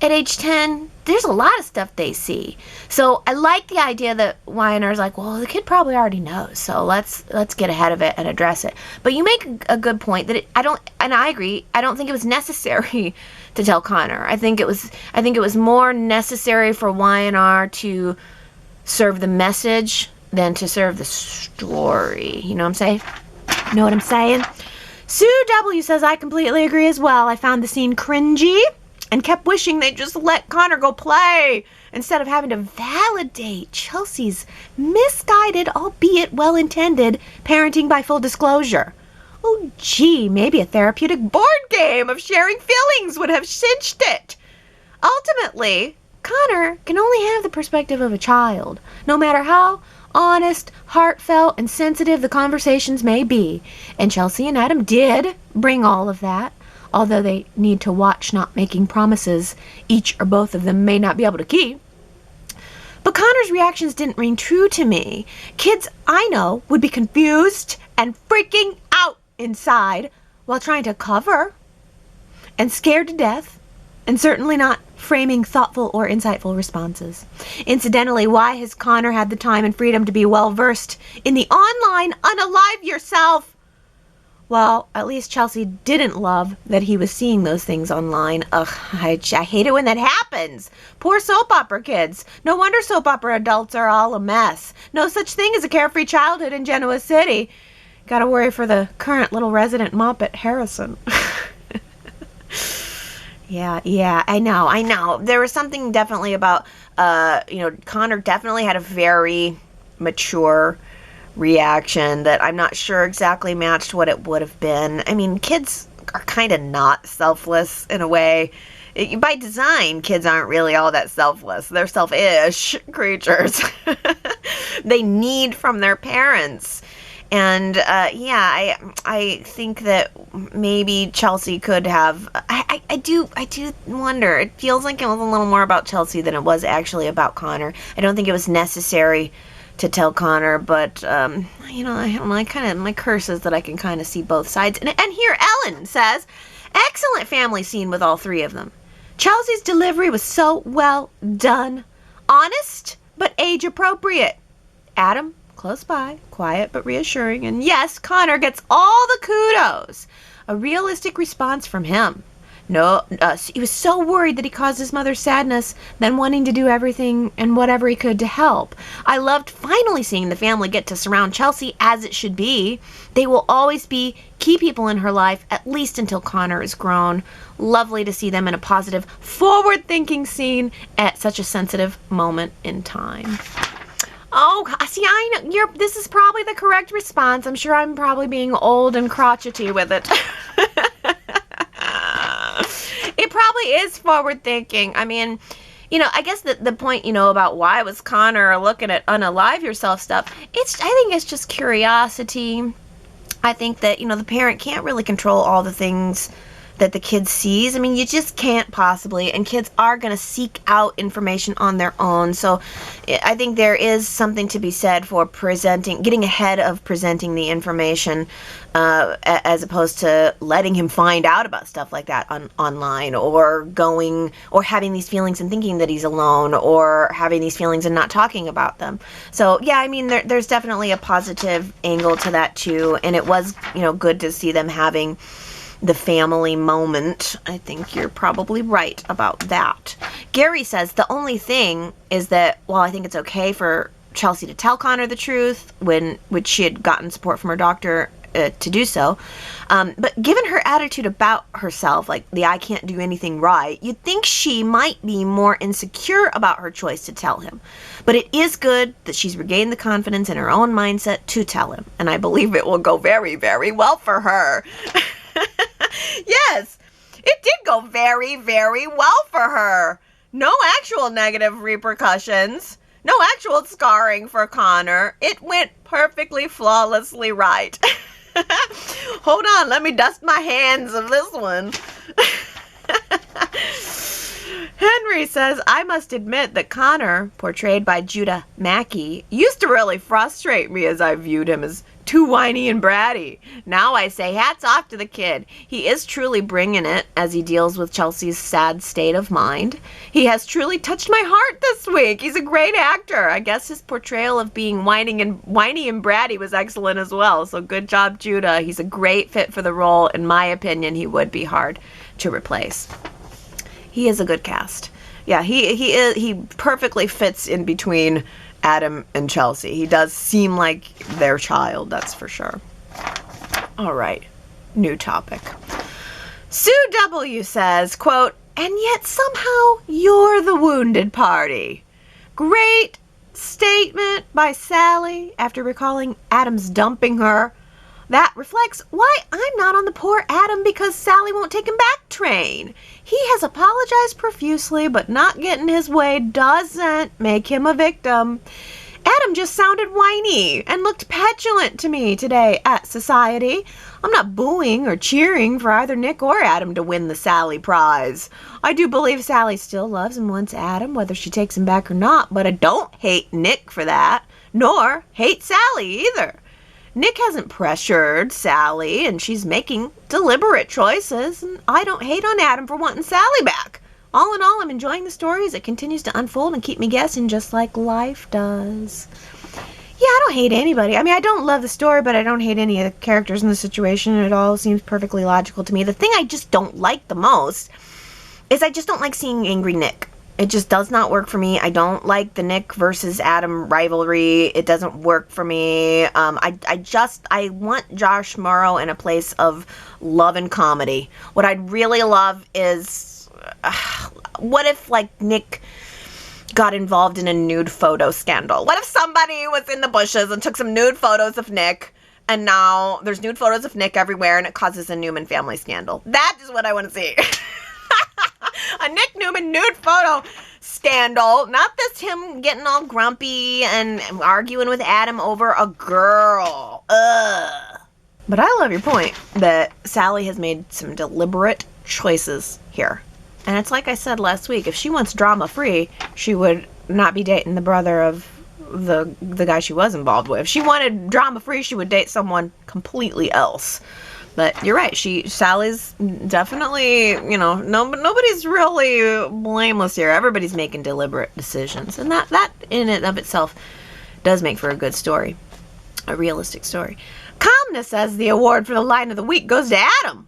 at age 10. There's a lot of stuff they see. So I like the idea that Y&R is like, well, the kid probably already knows, so let's get ahead of it and address it. But you make a good point that I agree, I don't think it was necessary to tell Connor. I think it was more necessary for Y&R to serve the message than to serve the story. You know what I'm saying? Know what I'm saying? Sue W says, I completely agree as well. I found the scene cringy and kept wishing they'd just let Connor go play instead of having to validate Chelsea's misguided, albeit well-intended, parenting by full disclosure. Oh, gee, maybe a therapeutic board game of sharing feelings would have cinched it. Ultimately, Connor can only have the perspective of a child, no matter how honest, heartfelt, and sensitive the conversations may be. And Chelsea and Adam did bring all of that. Although they need to watch not making promises each or both of them may not be able to keep. But Connor's reactions didn't ring true to me. Kids I know would be confused and freaking out inside while trying to cover and scared to death and certainly not framing thoughtful or insightful responses. Incidentally, why has Connor had the time and freedom to be well-versed in the online unalive yourself? Well, at least Chelsea didn't love that he was seeing those things online. Ugh, I hate it when that happens. Poor soap opera kids. No wonder soap opera adults are all a mess. No such thing as a carefree childhood in Genoa City. Gotta worry for the current little resident Muppet, Harrison. Yeah, I know. There was something definitely about, Connor definitely had a very mature reaction that I'm not sure exactly matched what it would have been. Kids are kind of not selfless in a way. By design, kids aren't really all that selfless. They're selfish creatures. They need from their parents. And, I think that maybe Chelsea could have... I do wonder. It feels like it was a little more about Chelsea than it was actually about Connor. I don't think it was necessary to tell Connor, but, my curse is that I can kind of see both sides. And here Ellen says, excellent family scene with all three of them. Chelsea's delivery was so well done. Honest, but age appropriate. Adam, close by, quiet but reassuring. And yes, Connor gets all the kudos. A realistic response from him. No, he was so worried that he caused his mother sadness, then wanting to do everything and whatever he could to help. I loved finally seeing the family get to surround Chelsea as it should be. They will always be key people in her life, at least until Connor is grown. Lovely to see them in a positive, forward-thinking scene at such a sensitive moment in time. Oh, see, I know this is probably the correct response. I'm sure I'm probably being old and crotchety with it. It probably is forward thinking. I guess the point, about why was Connor looking at unalive yourself stuff, I think it's just curiosity. I think that, the parent can't really control all the things that the kid sees. You just can't possibly, and kids are going to seek out information on their own. So I think there is something to be said for getting ahead of presenting the information, as opposed to letting him find out about stuff like that online, or having these feelings and thinking that he's alone, or having these feelings and not talking about them. So yeah, there's definitely a positive angle to that too, and it was, good to see them having the family moment. I think you're probably right about that. Gary says the only thing is that while I think it's okay for Chelsea to tell Connor the truth, which she had gotten support from her doctor to do so, but given her attitude about herself, like the I can't do anything right, you'd think she might be more insecure about her choice to tell him. But it is good that she's regained the confidence in her own mindset to tell him, and I believe it will go very, very well for her. Yes, it did go very, very well for her. No actual negative repercussions. No actual scarring for Connor. It went perfectly, flawlessly right. Hold on, let me dust my hands of this one. Henry says, I must admit that Connor, portrayed by Judah Mackey, used to really frustrate me as I viewed him as too whiny and bratty. Now I say hats off to the kid. He is truly bringing it as he deals with Chelsea's sad state of mind. He has truly touched my heart this week. He's a great actor. I guess his portrayal of being whiny and bratty was excellent as well. So good job, Judah. He's a great fit for the role. In my opinion, he would be hard to replace. He is a good cast. Yeah, he perfectly fits in between Adam and Chelsea. He does seem like their child, that's for sure. All right, new topic. Sue W. says, quote, and yet somehow you're the wounded party. Great statement by Sally after recalling Adam's dumping her. That reflects why I'm not on the poor Adam because Sally won't take him back train. He has apologized profusely, but not getting his way doesn't make him a victim. Adam just sounded whiny and looked petulant to me today at Society. I'm not booing or cheering for either Nick or Adam to win the Sally prize. I do believe Sally still loves and wants Adam, whether she takes him back or not, but I don't hate Nick for that, nor hate Sally either. Nick hasn't pressured Sally, and she's making deliberate choices, and I don't hate on Adam for wanting Sally back. All in all, I'm enjoying the story as it continues to unfold and keep me guessing just like life does. Yeah, I don't hate anybody. I mean, I don't love the story, but I don't hate any of the characters in the situation. It all seems perfectly logical to me. The thing I just don't like the most is I just don't like seeing angry Nick. It just does not work for me. I don't like the Nick versus Adam rivalry. It doesn't work for me. I want Josh Morrow in a place of love and comedy. What I'd really love is, what if, like, Nick got involved in a nude photo scandal? What if somebody was in the bushes and took some nude photos of Nick, and now there's nude photos of Nick everywhere, and it causes a Newman family scandal? That is what I want to see. A Nick Newman nude photo scandal. Not this him getting all grumpy and arguing with Adam over a girl. Ugh. But I love your point that Sally has made some deliberate choices here. And it's like I said last week, if she wants drama free, she would not be dating the brother of the guy she was involved with. If she wanted drama free, she would date someone completely else. But you're right. Sally's definitely, nobody's really blameless here. Everybody's making deliberate decisions. And that in and of itself does make for a good story. A realistic story. Calmness says the award for the line of the week goes to Adam.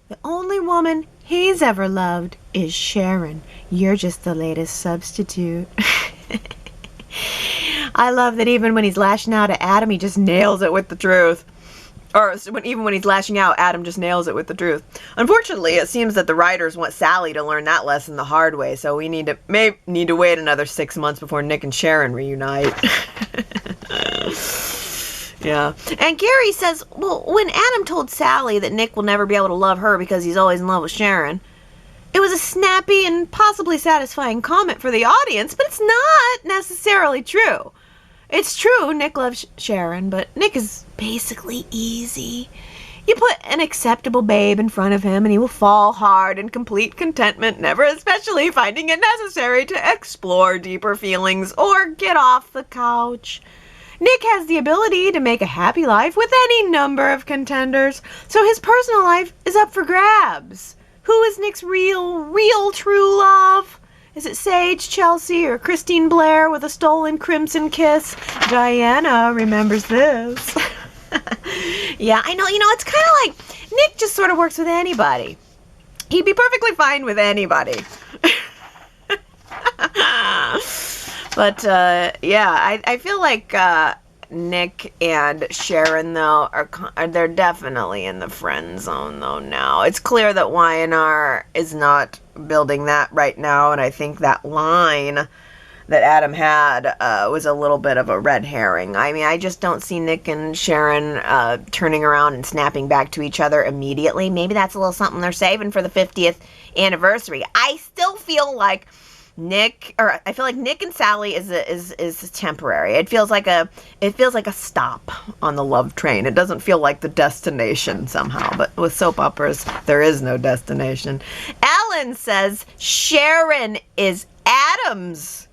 The only woman he's ever loved is Sharon. You're just the latest substitute. I love that even when he's lashing out at Adam, he just nails it with the truth. Or even when he's lashing out, Adam just nails it with the truth. Unfortunately, it seems that the writers want Sally to learn that lesson the hard way, so we need to wait another 6 months before Nick and Sharon reunite. Yeah. And Gary says, well, when Adam told Sally that Nick will never be able to love her because he's always in love with Sharon, it was a snappy and possibly satisfying comment for the audience, but it's not necessarily true. It's true, Nick loves Sharon, but Nick is basically easy. You put an acceptable babe in front of him and he will fall hard in complete contentment, never especially finding it necessary to explore deeper feelings or get off the couch. Nick has the ability to make a happy life with any number of contenders, so his personal life is up for grabs. Who is Nick's real true love? Is it Sage, Chelsea, or Christine Blair with a stolen crimson kiss? Diana remembers this. Yeah, I know. It's kind of like Nick just sort of works with anybody. He'd be perfectly fine with anybody. But, I feel like Nick and Sharon, though, they're definitely in the friend zone, though, now. It's clear that Y&R is not building that right now, and I think that line that Adam had was a little bit of a red herring. I mean, I just don't see Nick and Sharon turning around and snapping back to each other immediately. Maybe that's a little something they're saving for the 50th anniversary. I still feel like Nick and Sally is temporary. It feels like a stop on the love train. It doesn't feel like the destination somehow. But with soap operas, there is no destination. Allie Ellen says Sharon is Adam's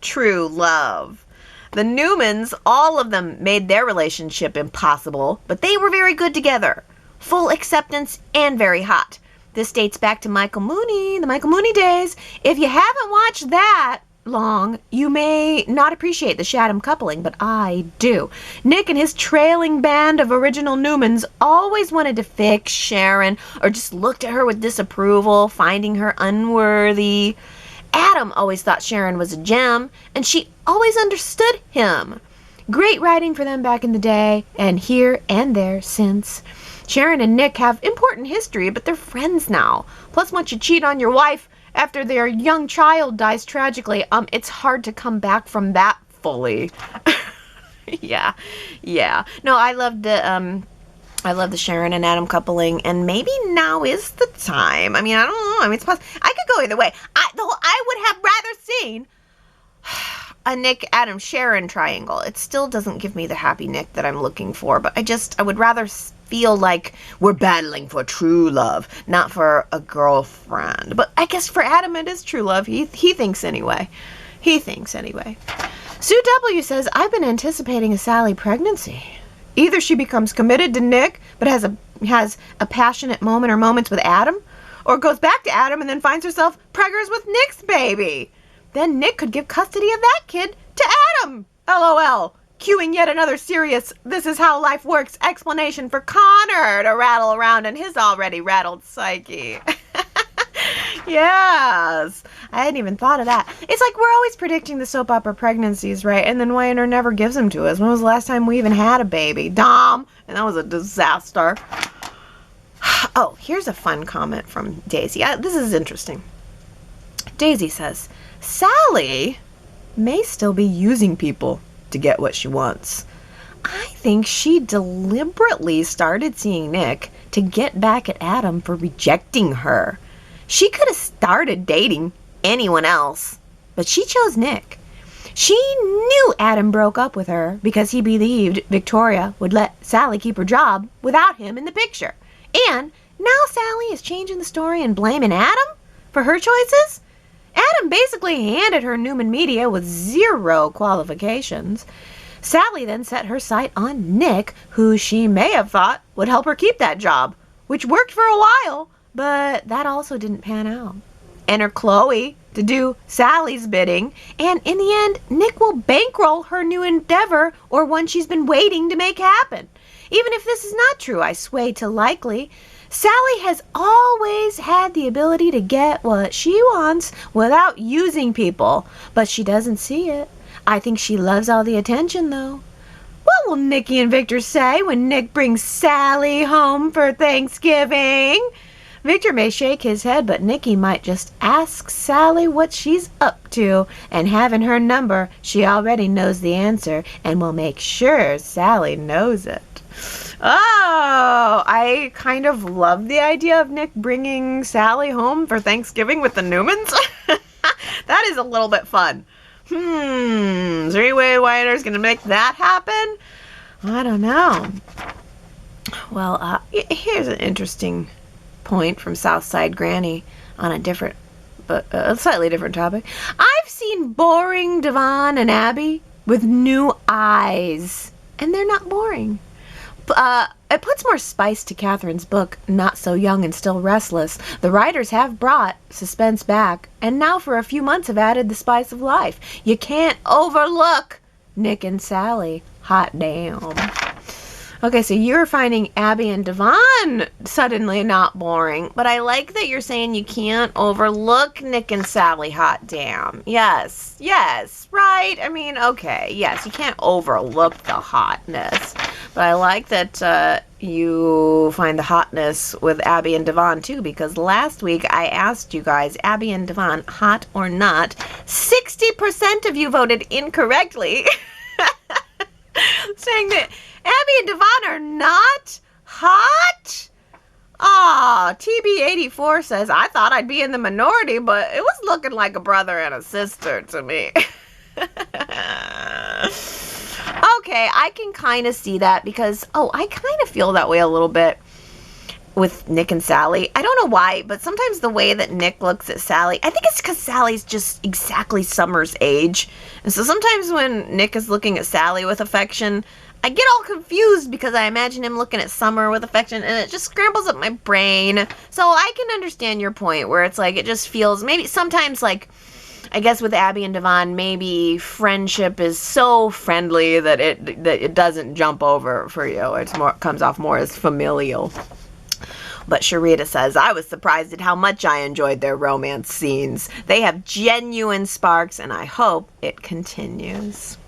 true love. The Newmans, all of them, made their relationship impossible, but they were very good together. Full acceptance and very hot. This dates back to Michael Mooney, the Michael Mooney days. If you haven't watched that long, you may not appreciate the Chatham coupling, but I do. Nick and his trailing band of original Newmans always wanted to fix Sharon or just looked at her with disapproval, finding her unworthy. Adam always thought Sharon was a gem, and she always understood him. Great writing for them back in the day, and here and there since. Sharon and Nick have important history, but they're friends now. Plus, once you cheat on your wife after their young child dies tragically, it's hard to come back from that fully. Yeah. No, I love the Sharon and Adam coupling, and maybe now is the time. I mean, I don't know. I mean, it's possible. I could go either way. I would have rather seen a Nick, Adam, Sharon triangle. It still doesn't give me the happy Nick that I'm looking for, but I would rather feel like we're battling for true love, not for a girlfriend. But I guess for Adam it is true love. He thinks anyway. Sue W. says, I've been anticipating a Sally pregnancy. Either she becomes committed to Nick, but has a passionate moment or moments with Adam, or goes back to Adam and then finds herself preggers with Nick's baby. Then Nick could give custody of that kid to Adam. LOL. Cueing yet another serious "this is how life works" explanation for Connor to rattle around in his already rattled psyche. Yes. I hadn't even thought of that. It's like we're always predicting the soap opera pregnancies, right? And then Y&R never gives them to us. When was the last time we even had a baby? Dom. And that was a disaster. Oh, here's a fun comment from Daisy. This is interesting. Daisy says, Sally may still be using people to get what she wants. I think she deliberately started seeing Nick to get back at Adam for rejecting her. She could have started dating anyone else, but she chose Nick. She knew Adam broke up with her because he believed Victoria would let Sally keep her job without him in the picture. And now Sally is changing the story and blaming Adam for her choices? Adam basically handed her Newman Media with 0 qualifications. Sally then set her sight on Nick, who she may have thought would help her keep that job, which worked for a while, but that also didn't pan out. Enter Chloe to do Sally's bidding, and in the end, Nick will bankroll her new endeavor or one she's been waiting to make happen. Even if this is not true, I sway to likely. Sally has always had the ability to get what she wants without using people, but she doesn't see it. I think she loves all the attention, though. What will Nikki and Victor say when Nick brings Sally home for Thanksgiving? Victor may shake his head, but Nikki might just ask Sally what she's up to, and having her number, she already knows the answer and will make sure Sally knows it. Oh, I kind of love the idea of Nick bringing Sally home for Thanksgiving with the Newmans. That is a little bit fun. Is there any way Y&R's going to make that happen? I don't know. Well, here's an interesting point from Southside Granny on a slightly different topic. I've seen boring Devon and Abby with new eyes, and they're not boring. It puts more spice to Catherine's book, Not So Young and Still Restless. The writers have brought suspense back, and now for a few months have added the spice of life. You can't overlook Nick and Sally. Hot damn. Okay, so you're finding Abby and Devon suddenly not boring, but I like that you're saying you can't overlook Nick and Sally. Hot damn. Yes, right? I mean, okay, yes, you can't overlook the hotness, but I like that you find the hotness with Abby and Devon too, because last week I asked you guys, Abby and Devon, hot or not? 60% of you voted incorrectly, saying that Abby and Devon are not hot? Ah, TB84 says, I thought I'd be in the minority, but it was looking like a brother and a sister to me. Okay, I can kind of see that because, I kind of feel that way a little bit with Nick and Sally. I don't know why, but sometimes the way that Nick looks at Sally, I think it's because Sally's just exactly Summer's age. And so sometimes when Nick is looking at Sally with affection, I get all confused because I imagine him looking at Summer with affection, and it just scrambles up my brain. So I can understand your point where it's like it just feels maybe sometimes like, I guess with Abby and Devon, maybe friendship is so friendly that it doesn't jump over for you. It's more, comes off more as familial. But Sharita says, I was surprised at how much I enjoyed their romance scenes. They have genuine sparks, and I hope it continues.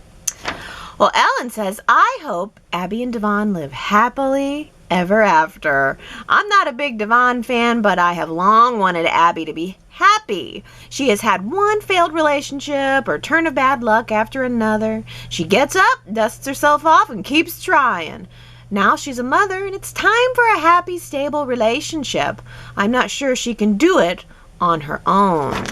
Well, Ellen says, I hope Abby and Devon live happily ever after. I'm not a big Devon fan, but I have long wanted Abby to be happy. She has had one failed relationship or turn of bad luck after another. She gets up, dusts herself off, and keeps trying. Now she's a mother, and it's time for a happy, stable relationship. I'm not sure she can do it on her own.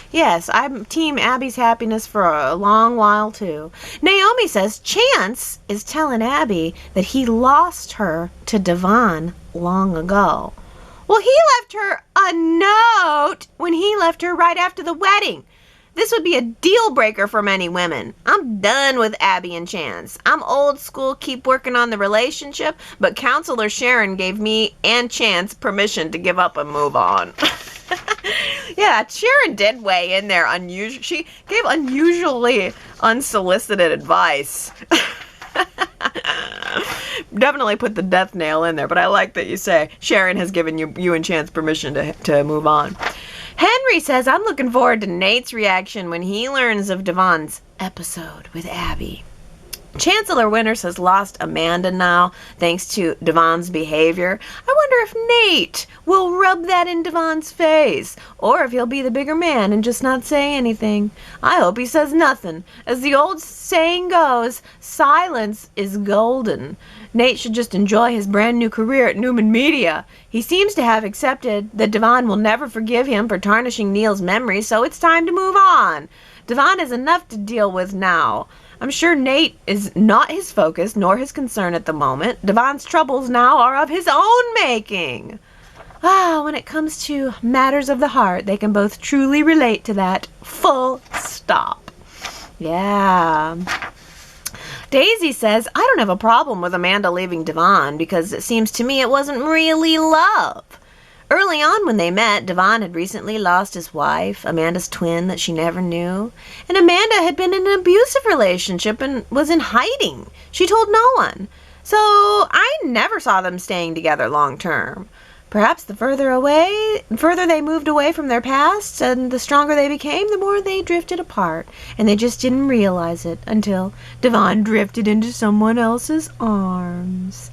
Yes, I'm Team Abby's happiness for a long while, too. Naomi says Chance is telling Abby that he lost her to Devon long ago. Well, he left her a note when he left her right after the wedding. This would be a deal breaker for many women. I'm done with Abby and Chance. I'm old school, keep working on the relationship, but Counselor Sharon gave me and Chance permission to give up and move on. Yeah, Sharon did weigh in there. She gave unusually unsolicited advice. Definitely put the death nail in there, but I like that you say Sharon has given you and Chance permission to move on. Henry says, I'm looking forward to Nate's reaction when he learns of Devon's episode with Abby. Chancellor Winters has lost Amanda now, thanks to Devon's behavior. I wonder if Nate will rub that in Devon's face, or if he'll be the bigger man and just not say anything. I hope he says nothing. As the old saying goes, silence is golden. Nate should just enjoy his brand new career at Newman Media. He seems to have accepted that Devon will never forgive him for tarnishing Neil's memory, so it's time to move on. Devon has enough to deal with now. I'm sure Nate is not his focus nor his concern at the moment. Devon's troubles now are of his own making. When it comes to matters of the heart, they can both truly relate to that. Full stop. Yeah. Daisy says, I don't have a problem with Amanda leaving Devon because it seems to me it wasn't really love. Early on when they met, Devon had recently lost his wife, Amanda's twin that she never knew, and Amanda had been in an abusive relationship and was in hiding. She told no one. So I never saw them staying together long term. Perhaps the further they moved away from their past and the stronger they became, the more they drifted apart. And they just didn't realize it until Devon drifted into someone else's arms.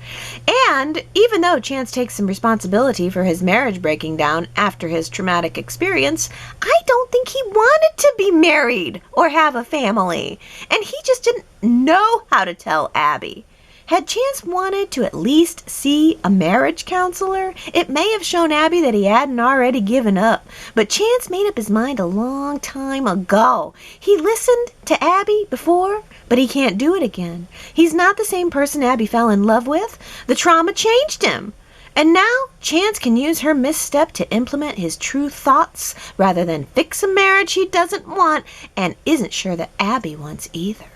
And even though Chance takes some responsibility for his marriage breaking down after his traumatic experience, I don't think he wanted to be married or have a family. And he just didn't know how to tell Abby. Had Chance wanted to at least see a marriage counselor, it may have shown Abby that he hadn't already given up. But Chance made up his mind a long time ago. He listened to Abby before, but he can't do it again. He's not the same person Abby fell in love with. The trauma changed him. And now Chance can use her misstep to implement his true thoughts rather than fix a marriage he doesn't want and isn't sure that Abby wants either.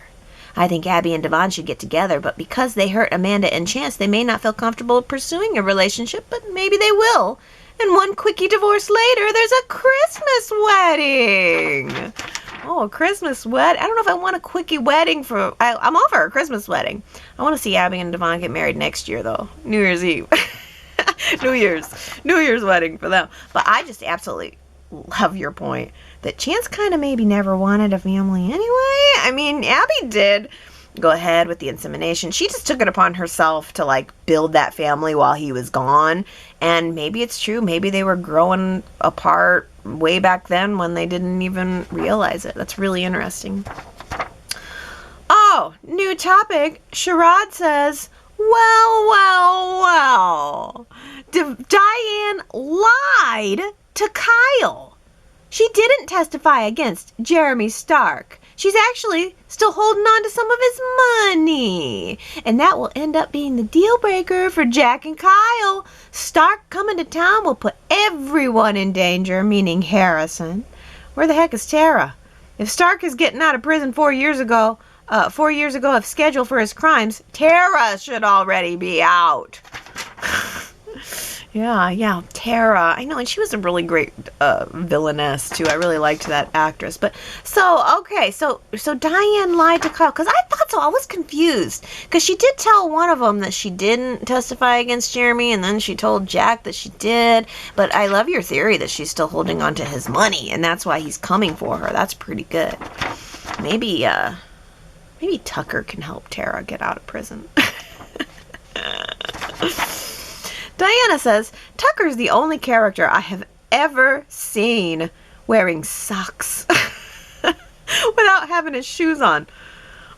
I think Abby and Devon should get together, but because they hurt Amanda and Chance, they may not feel comfortable pursuing a relationship, but maybe they will. And one quickie divorce later, there's a Christmas wedding. Oh, a Christmas wedding. I don't know if I want a quickie wedding for... I'm all for a Christmas wedding. I want to see Abby and Devon get married next year, though. New Year's Eve. New Year's wedding for them. But I just absolutely love your point that Chance kind of maybe never wanted a family anyway. I mean, Abby did go ahead with the insemination. She just took it upon herself to like build that family while he was gone. And maybe it's true. Maybe they were growing apart way back then when they didn't even realize it. That's really interesting. Oh, new topic. Sherrod says, well. Diane lied to Kyle. She didn't testify against Jeremy Stark. she's actually still holding on to some of his money. And that will end up being the deal breaker for Jack and Kyle. Stark coming to town will put everyone in danger, meaning Harrison. Where the heck is Tara? If Stark is getting out of prison 4 years ago of schedule for his crimes, Tara should already be out. Yeah, Tara. I know, and she was a really great villainess too. I really liked that actress. But so Diane lied to Kyle, because I thought so. I was confused, because she did tell one of them that she didn't testify against Jeremy, and then she told Jack that she did. But I love your theory that she's still holding on to his money, and that's why he's coming for her. That's pretty good. Maybe Tucker can help Tara get out of prison. Diana says, Tucker's the only character I have ever seen wearing socks without having his shoes on.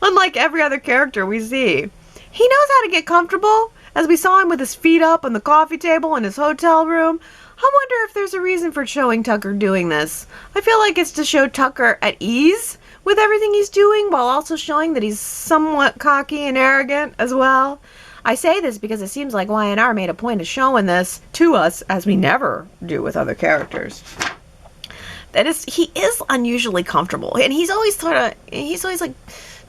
Unlike every other character we see. He knows how to get comfortable, as we saw him with his feet up on the coffee table in his hotel room. I wonder if there's a reason for showing Tucker doing this. I feel like it's to show Tucker at ease with everything he's doing, while also showing that he's somewhat cocky and arrogant as well. I say this because it seems like Y&R made a point of showing this to us, as we never do with other characters. That is, he is unusually comfortable, and he's always like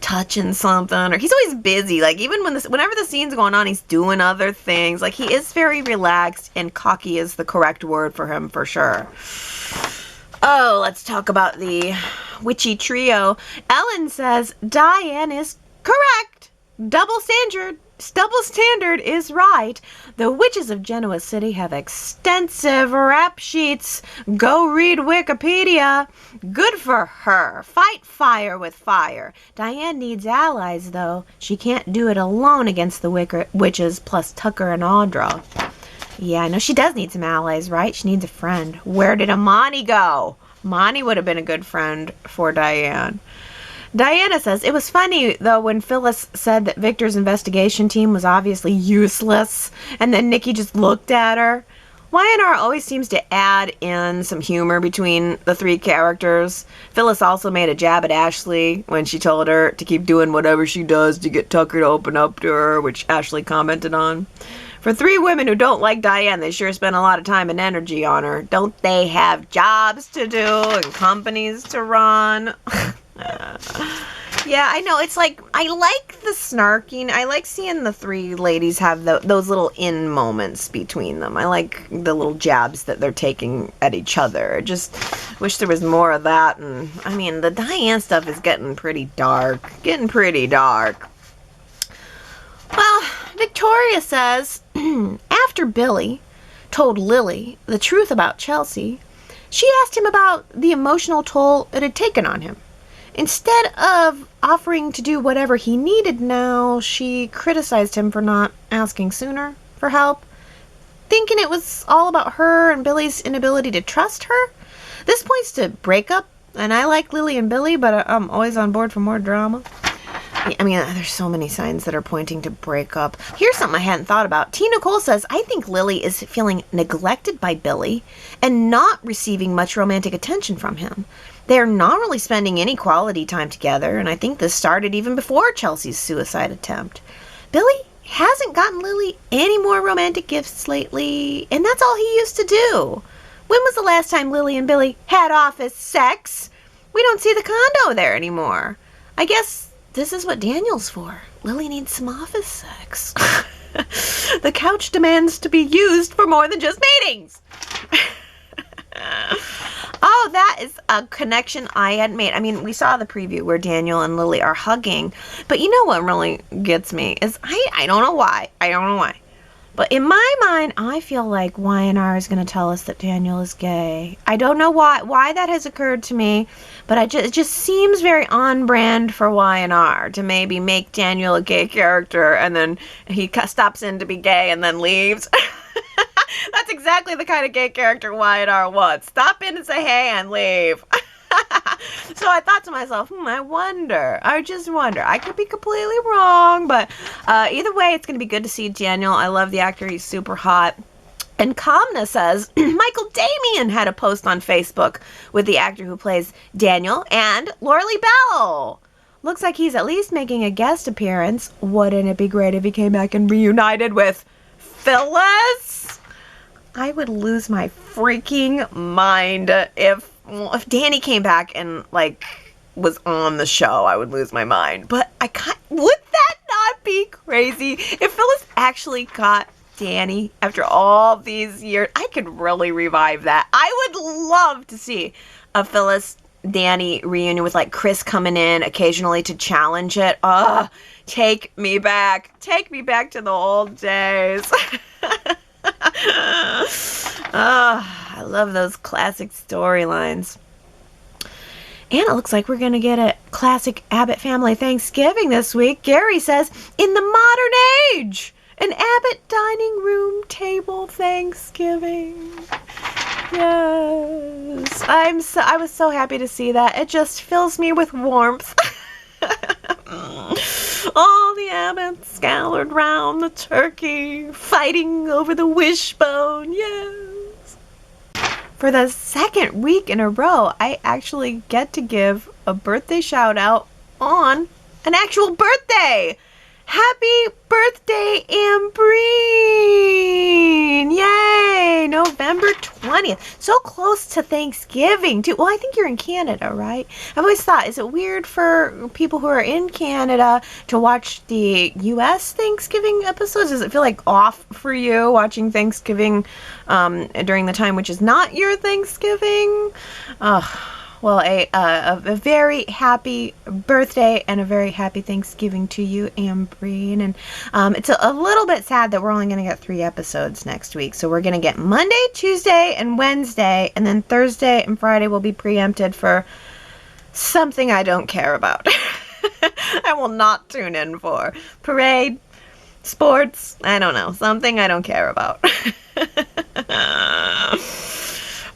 touching something, or he's always busy. Like, even whenever the scene's going on, he's doing other things. Like, he is very relaxed, and cocky is the correct word for him for sure. Oh, let's talk about the witchy trio. Ellen says Diane is correct. Double standard is right. The witches of Genoa City have extensive rap sheets. Go read Wikipedia. Good for her. Fight fire with fire. Diane needs allies, though. She can't do it alone against the witches, plus Tucker and Audra. Yeah, I know she does need some allies, right? She needs a friend. Where did Amani go? Amani would have been a good friend for Diane. Diana says, it was funny, though, when Phyllis said that Victor's investigation team was obviously useless, and then Nikki just looked at her. Y&R always seems to add in some humor between the three characters. Phyllis also made a jab at Ashley when she told her to keep doing whatever she does to get Tucker to open up to her, which Ashley commented on. For three women who don't like Diane, they sure spend a lot of time and energy on her. Don't they have jobs to do and companies to run? Yeah, I know. It's like, I like the snarking. I like seeing the three ladies have those little in moments between them. I like the little jabs that they're taking at each other. I just wish there was more of that. And I mean, the Diane stuff is getting pretty dark. Well, Victoria says, after Billy told Lily the truth about Chelsea, she asked him about the emotional toll it had taken on him. Instead of offering to do whatever he needed now, she criticized him for not asking sooner for help, thinking it was all about her and Billy's inability to trust her. This points to breakup, and I like Lily and Billy, but I'm always on board for more drama. I mean, there's so many signs that are pointing to breakup. Here's something I hadn't thought about. T. Nicole says, I think Lily is feeling neglected by Billy and not receiving much romantic attention from him. They're not really spending any quality time together, and I think this started even before Chelsea's suicide attempt. Billy hasn't gotten Lily any more romantic gifts lately, and that's all he used to do. When was the last time Lily and Billy had office sex? We don't see the condo there anymore. I guess this is what Daniel's for. Lily needs some office sex. The couch demands to be used for more than just meetings. Oh, that is a connection I hadn't made. I mean, we saw the preview where Daniel and Lily are hugging. But you know what really gets me is I don't know why. But in my mind, I feel like Y&R is going to tell us that Daniel is gay. I don't know why that has occurred to me, but it just seems very on brand for Y&R to maybe make Daniel a gay character, and then he stops in to be gay and then leaves. That's exactly the kind of gay character Y&R wants. Stop in and say hey and leave. So I thought to myself, I just wonder. I could be completely wrong, but either way, it's going to be good to see Daniel. I love the actor. He's super hot. And Kamna says, Michael Damian had a post on Facebook with the actor who plays Daniel and Laura Bell. Looks like he's at least making a guest appearance. Wouldn't it be great if he came back and reunited with Phyllis? I would lose my freaking mind if Danny came back and, like, was on the show. I would lose my mind. But would that not be crazy? If Phyllis actually got Danny after all these years, I could really revive that. I would love to see a Phyllis Danny reunion with, like, Chris coming in occasionally to challenge it. Take me back. Take me back to the old days. I love those classic storylines. And it looks like we're going to get a classic Abbott family Thanksgiving this week. Gary says, in the modern age, an Abbott dining room table Thanksgiving. Yes. I was so happy to see that. It just fills me with warmth. All the Abbotts scattered round the turkey, fighting over the wishbone. Yes. For the second week in a row, I actually get to give a birthday shout out on an actual birthday. Happy birthday, Ambreen! Yay! November 20th. So close to Thanksgiving, too. Well, I think you're in Canada, right? I've always thought, is it weird for people who are in Canada to watch the U.S. Thanksgiving episodes? Does it feel like off for you watching Thanksgiving during the time which is not your Thanksgiving? Well, a very happy birthday and a very happy Thanksgiving to you, Ambreen. And it's a little bit sad that we're only going to get 3 episodes next week. So we're going to get Monday, Tuesday, and Wednesday. And then Thursday and Friday will be preempted for something I don't care about. I will not tune in for. Parade, sports, I don't know. Something I don't care about.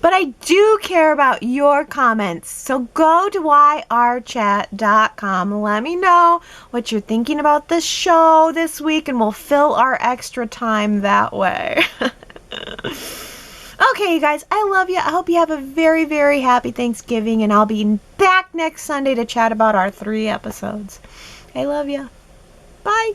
But I do care about your comments. So go to yrchat.com. Let me know what you're thinking about the show this week, and we'll fill our extra time that way. Okay, you guys, I love you. I hope you have a very, very happy Thanksgiving, and I'll be back next Sunday to chat about our 3 episodes. I love you. Bye.